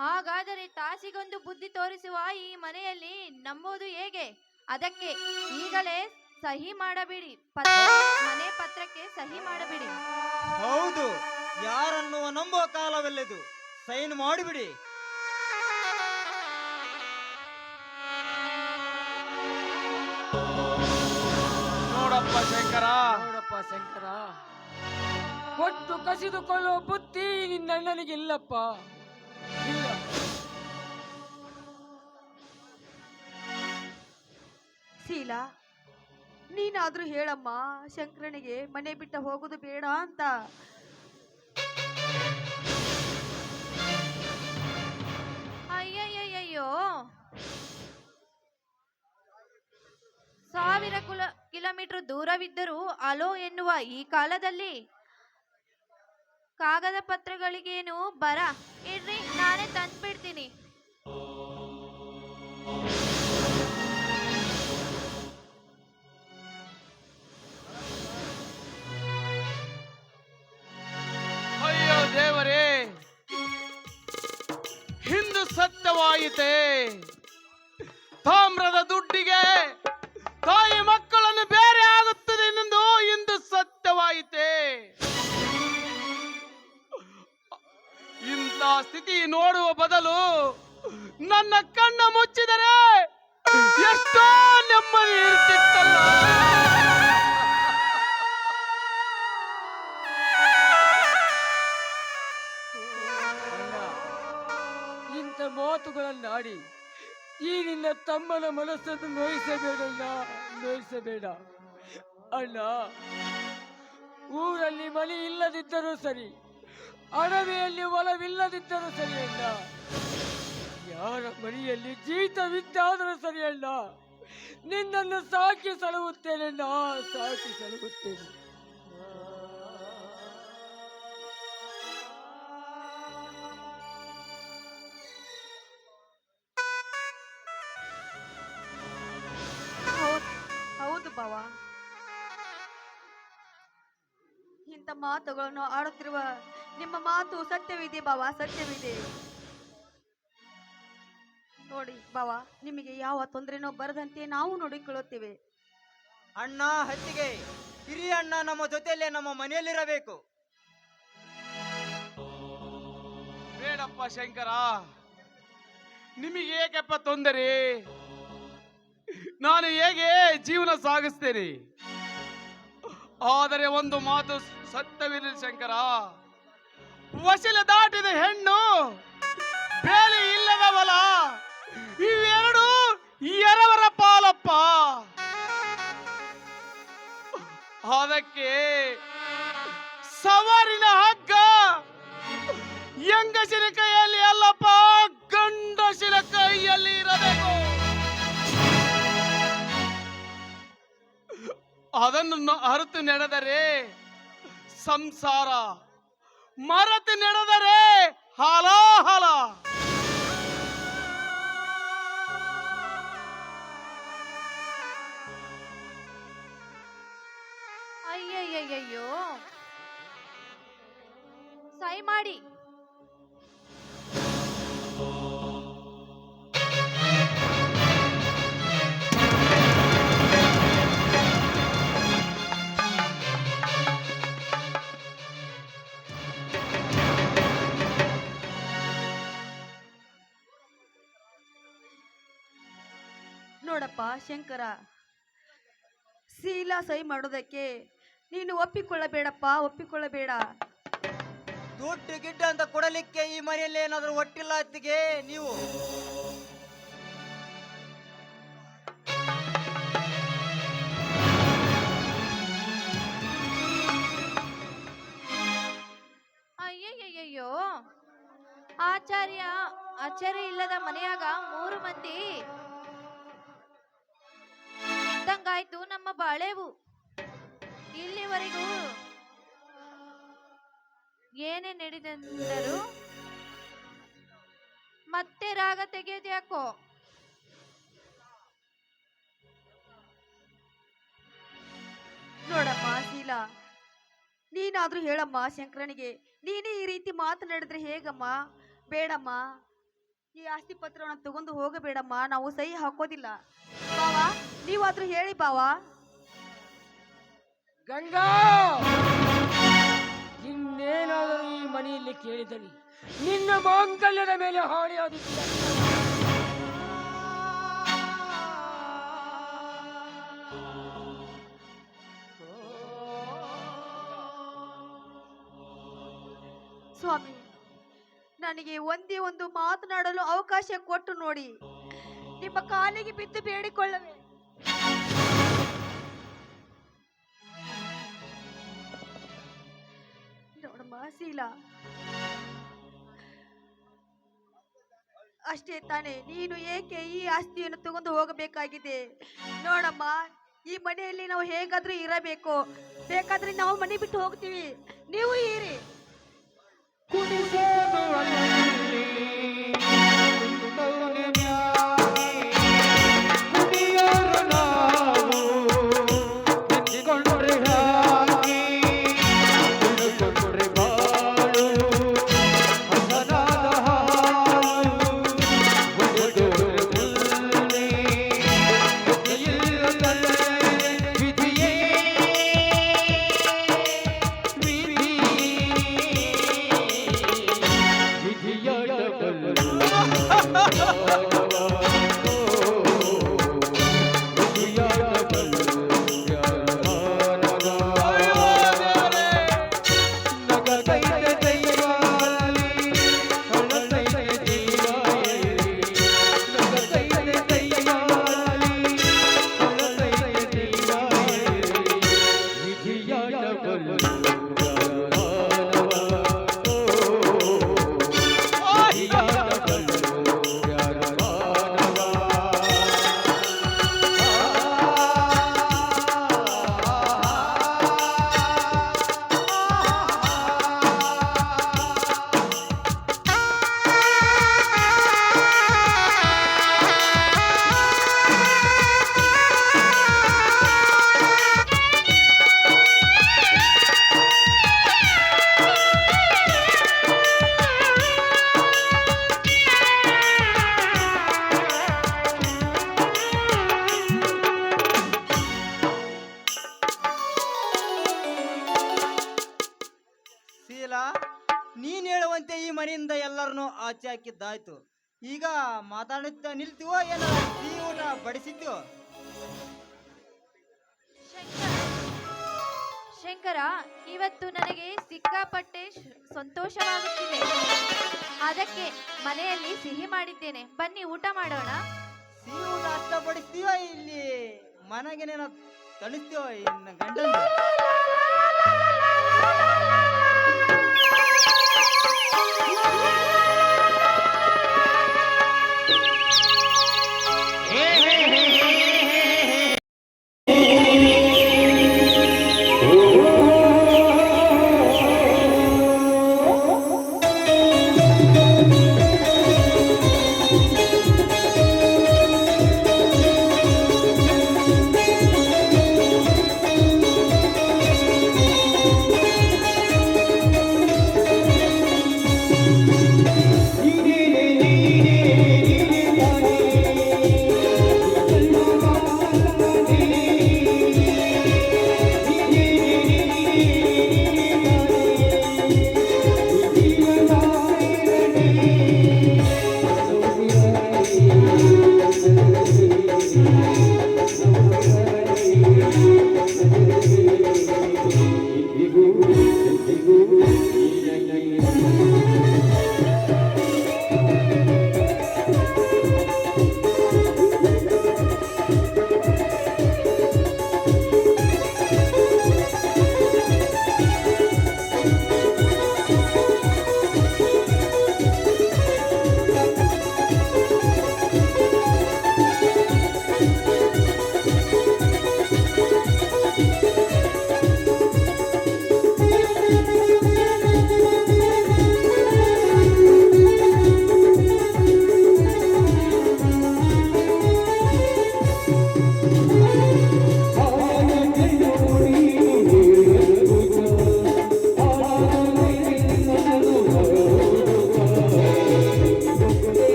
ಹಾಗಾದರೆ ತಾಸಿಗೊಂದು ಬುದ್ಧಿ ತೋರಿಸುವ ಈ ಮನೆಯಲ್ಲಿ ನಂಬುವುದು ಹೇಗೆ? ಅದಕ್ಕೆ ಈಗಲೇ ಸಹಿ ಮಾಡಬೇಡಿ, ಮನೆ ಪತ್ರಕ್ಕೆ ಸಹಿ ಮಾಡಬೇಡಿ. ಹೌದು, ಯಾರನ್ನು ನಂಬುವ ಕಾಲವೆಲ್ಲದು. ಸೈನ್ ಮಾಡಿಬಿಡಿ. ನೋಡಪ್ಪ ಶಂಕರ, ನೋಡಪ್ಪ ಶಂಕರ, ಕೊಟ್ಟು ಕಸಿದುಕೊಳ್ಳುವ ಬುದ್ಧಿ ನಿನ್ನ ಅಣ್ಣನಿಗೆ ಇಲ್ಲಪ್ಪ, ಇಲ್ಲ. ಶೀಲಾ, ನೀನಾದ್ರೂ ಹೇಳಮ್ಮ ಶಂಕರನಿಗೆ ಮನೆ ಬಿಟ್ಟ ಹೋಗೋದು ಬೇಡ ಅಂತ. ಅಯ್ಯಯ್ಯಯ್ಯೋ, ಸಾವಿರ ಕಿಲೋಮೀಟರ್ ದೂರವಿದ್ದರೂ ಅಲೋ ಎನ್ನುವ ಈ ಕಾಲದಲ್ಲಿ ಕಾಗದ ಪತ್ರಗಳಿಗೇನು ಬರ ಇಡ್ರಿ, ನಾನೇ ತಂದ್ಬಿಡ್ತೀನಿ. ಅಯ್ಯೋ ದೇವರೇ, ಹಿಂದು ಸತ್ಯವಾಯಿತೆ. ತಾಮ್ರದ ದುಡ್ಡಿಗೆ ತಾಯಿ ಮಕ್ಕಳನ್ನು ಬೇರೆ ಆಗುತ್ತದೆ ಎಂದು ಇಂದು ಸತ್ಯವಾಯಿತೆ. ಇಂಥ ಸ್ಥಿತಿ ನೋಡುವ ಬದಲು ನನ್ನ ಕಣ್ಣ ಮುಚ್ಚಿದರೆ ಎಷ್ಟೋ ನೆಮ್ಮದಿ ಇರ್ತಿತ್ತಲ್ಲ. ಇಂಥ ಮಾತುಗಳನ್ನಾಡಿ ಈ ನಿನ್ನ ತಮ್ಮನ ಮನಸ್ಸನ್ನು ನೋಯಿಸಬೇಡಣ್ಣ, ನೋಯಿಸಬೇಡ ಅಣ್ಣ. ಊರಲ್ಲಿ ಮನೆ ಇಲ್ಲದಿದ್ದರೂ ಸರಿ, ಅಡವಿಯಲ್ಲಿ ಹೊಲವಿಲ್ಲದಿದ್ದರೂ ಸರಿ ಅಣ್ಣ, ಯಾರ ಮನೆಯಲ್ಲಿ ಜೀತವಿದ್ದಾದರೂ ಸರಿ ಅಣ್ಣ, ನಿನ್ನನ್ನು ಸಾಕಿ ಸಲಹುತ್ತೇನಣ್ಣ, ಸಾಕಿ ಸಲಹುತ್ತೇನೆ. ಹೌದು ಬಾವ, ಇಂಥ ಮಾತುಗಳನ್ನು ಆಡುತ್ತಿರುವ ನಿಮ್ಮ ಮಾತು ಸತ್ಯವಿದೆ ಬಾವ, ಸತ್ಯವಿದೆ. ನೋಡಿ ಬಾವ, ನಿಮಗೆ ಯಾವ ತೊಂದರೆನೋ ಬರದಂತೆ ನಾವು ನೋಡಿಕೊಳ್ಳುತ್ತೇವೆ. ಅಣ್ಣ ಹತ್ತಿಗೆ ಹಿರಿಯ ಅಣ್ಣ ನಮ್ಮ ಜೊತೆಯಲ್ಲೇ ನಮ್ಮ ಮನೆಯಲ್ಲಿರಬೇಕು. ಬೇಡಪ್ಪ ಶಂಕರ, ನಿಮಗೆ ಏಕಪ್ಪ ತೊಂದರೆ? ನಾನು ಹೇಗೆ ಜೀವನ ಸಾಗಿಸ್ತೇನೆ? ಆದರೆ ಒಂದು ಮಾತು ಸತ್ಯವಿರಲಿ ಶಂಕರ, ವಶಲ ದಾಟಿದ ಹೆಣ್ಣು, ಬೇಲಿ ಇಲ್ಲದ ಹೊಲ, ಇವೆರಡು ಎರವರ ಪಾಲಪ್ಪ. ಅದಕ್ಕೆ ಸವಾರಿನ ಹಗ್ಗ ಹೆಂಗಸಿನ ಕೈಯಲ್ಲಿ ಅಲ್ಲಪ್ಪ, ಗಂಡಸಿನ ಕೈಯಲ್ಲಿ ಇರಬೇಕು. ಅದನ್ನು ಅರಿತು ನಡೆದರೆ ಸಂಸಾರ, ಮರೆತು ನಡೆದರೆ ಹಾಲಾಹಲ. ಅಯ್ಯಯ್ಯಯ್ಯೋ, ಸಹಿ ಮಾಡಿ. ನೋಡಪ್ಪ ಶಂಕರ, ಶೀಲಾ ಸಹಿ ಮಾಡೋದಕ್ಕೆ ನೀನು ಒಪ್ಪಿಕೊಳ್ಳಬೇಡಪ್ಪ, ಒಪ್ಪಿಕೊಳ್ಳಬೇಡ. ದುಡ್ಡು ಗಿಡ್ಡ ಅಂತ ಕೊಡಲಿಕ್ಕೆ ಈ ಮನೆಯಲ್ಲಿ ಏನಾದರೂ ಒಟ್ಟಿಲ್ಲ ಅತ್ತಿಗೆ ನೀವು? ಅಯ್ಯಯ್ಯಯ್ಯೋ, ಆಚಾರ್ಯ ಇಲ್ಲದ ಮನೆಯಾಗ 3 ಮಂದಿ ಇದ್ದಂಗಾಯ್ತು ನಮ್ಮ ಬಾಳೆವು. ಇಲ್ಲಿವರೆಗೂ ಏನೇ ನಡೆದಂದರು ಮತ್ತೆ ರಾಗ ತೆಗೆಯೋದ್ಯಾಕೋ? ನೋಡಮ್ಮ ಶೀಲಾ, ನೀನಾದ್ರೂ ಹೇಳಮ್ಮ ಶಂಕರನಿಗೆ, ನೀನೇ ಈ ರೀತಿ ಮಾತನಾಡಿದ್ರೆ ಹೇಗಮ್ಮ? ಬೇಡಮ್ಮ, ಈ ಆಸ್ತಿ ಪತ್ರವನ್ನು ತಗೊಂಡು ಹೋಗಬೇಡಮ್ಮ, ನಾವು ಸಹಿ ಹಾಕೋದಿಲ್ಲ. ಬಾವ, ನೀವಾದ್ರೂ ಹೇಳಿ ಬಾವ. ಗಂಗಾ, ಇನ್ನೇನಾದರೂ ಈ ಮನೆಯಲ್ಲಿ ಕೇಳಿದಲ್ಲಿ ನಿನ್ನ ಮಾಂಗಲ್ಯದ ಮೇಲೆ ಹಾನಿಯಾಗುತ್ತಿಲ್ಲ. ಸ್ವಾಮಿ, ನನಗೆ ಒಂದೇ ಒಂದು ಮಾತನಾಡಲು ಅವಕಾಶ ಕೊಟ್ಟು ನೋಡಿ. ನಿಮ್ಮ ಕಾಲಿಗೆ ಬಿದ್ದು ಬೇಡಿಕೊಳ್ಳವೆ. ನೋಡಮ್ಮ ಶೀಲಾ, ಅಷ್ಟೇ ತಾನೇ, ನೀನು ಏಕೆ ಈ ಆಸ್ತಿಯನ್ನು ತಗೊಂಡು ಹೋಗಬೇಕಾಗಿದೆ? ನೋಡಮ್ಮ, ಈ ಮನೆಯಲ್ಲಿ ನಾವು ಹೇಗಾದ್ರೂ ಇರಬೇಕು. ಬೇಕಾದ್ರೆ ನಾವು ಮನೆ ಬಿಟ್ಟು ಹೋಗ್ತೀವಿ, ನೀವು ಇರಿ. ಕುಣಿಸೋದು ಅಲ್ಲಿ ಕುಣಿಯೋರು ನಾವು ನಿಂತ್ಕೊಂಡ್ರೆ ಹಾಕಿ ನಿಂತ್ಕೊಂಡ್ರೆ ಬಾಳು ಹಸನಾದ ಹಾಲು ಒಡೆದೋರು ಮುಲ್ಲಿ ಇಲ್ಲದಲ್ಲೇ ವಿಧಿಯೇ ನೀನ್ ಹೇಳುವಂತೆ ಈ ಮನೆಯಿಂದ ಎಲ್ಲರನ್ನು ಆಚೆ ಹಾಕಿದ್ದಾಯ್ತು. ಈಗ ಮಾತಾಡುತ್ತಾ ನಿಲ್ತೀವೋ ಏನೋ ಈ ಊಟ ಬಡಿಸಿದ್ಯೋ? ಶಂಕರ, ಇವತ್ತು ನನಗೆ ಸಿಕ್ಕಾಪಟ್ಟೆ ಸಂತೋಷವಾಗುತ್ತಿದೆ. ಅದಕ್ಕೆ ಮನೆಯಲ್ಲಿ ಸಿಹಿ ಮಾಡಿದ್ದೇನೆ, ಬನ್ನಿ ಊಟ ಮಾಡೋಣ. ಸಿಹಿ ಊಟ ಅಷ್ಟ ಬಡಿಸ್ತೀವೋ ಇಲ್ಲಿ ಮನೆಗೆ ತಳಿಸ್ತೀವೋ ಇನ್ನು ಗಂಡ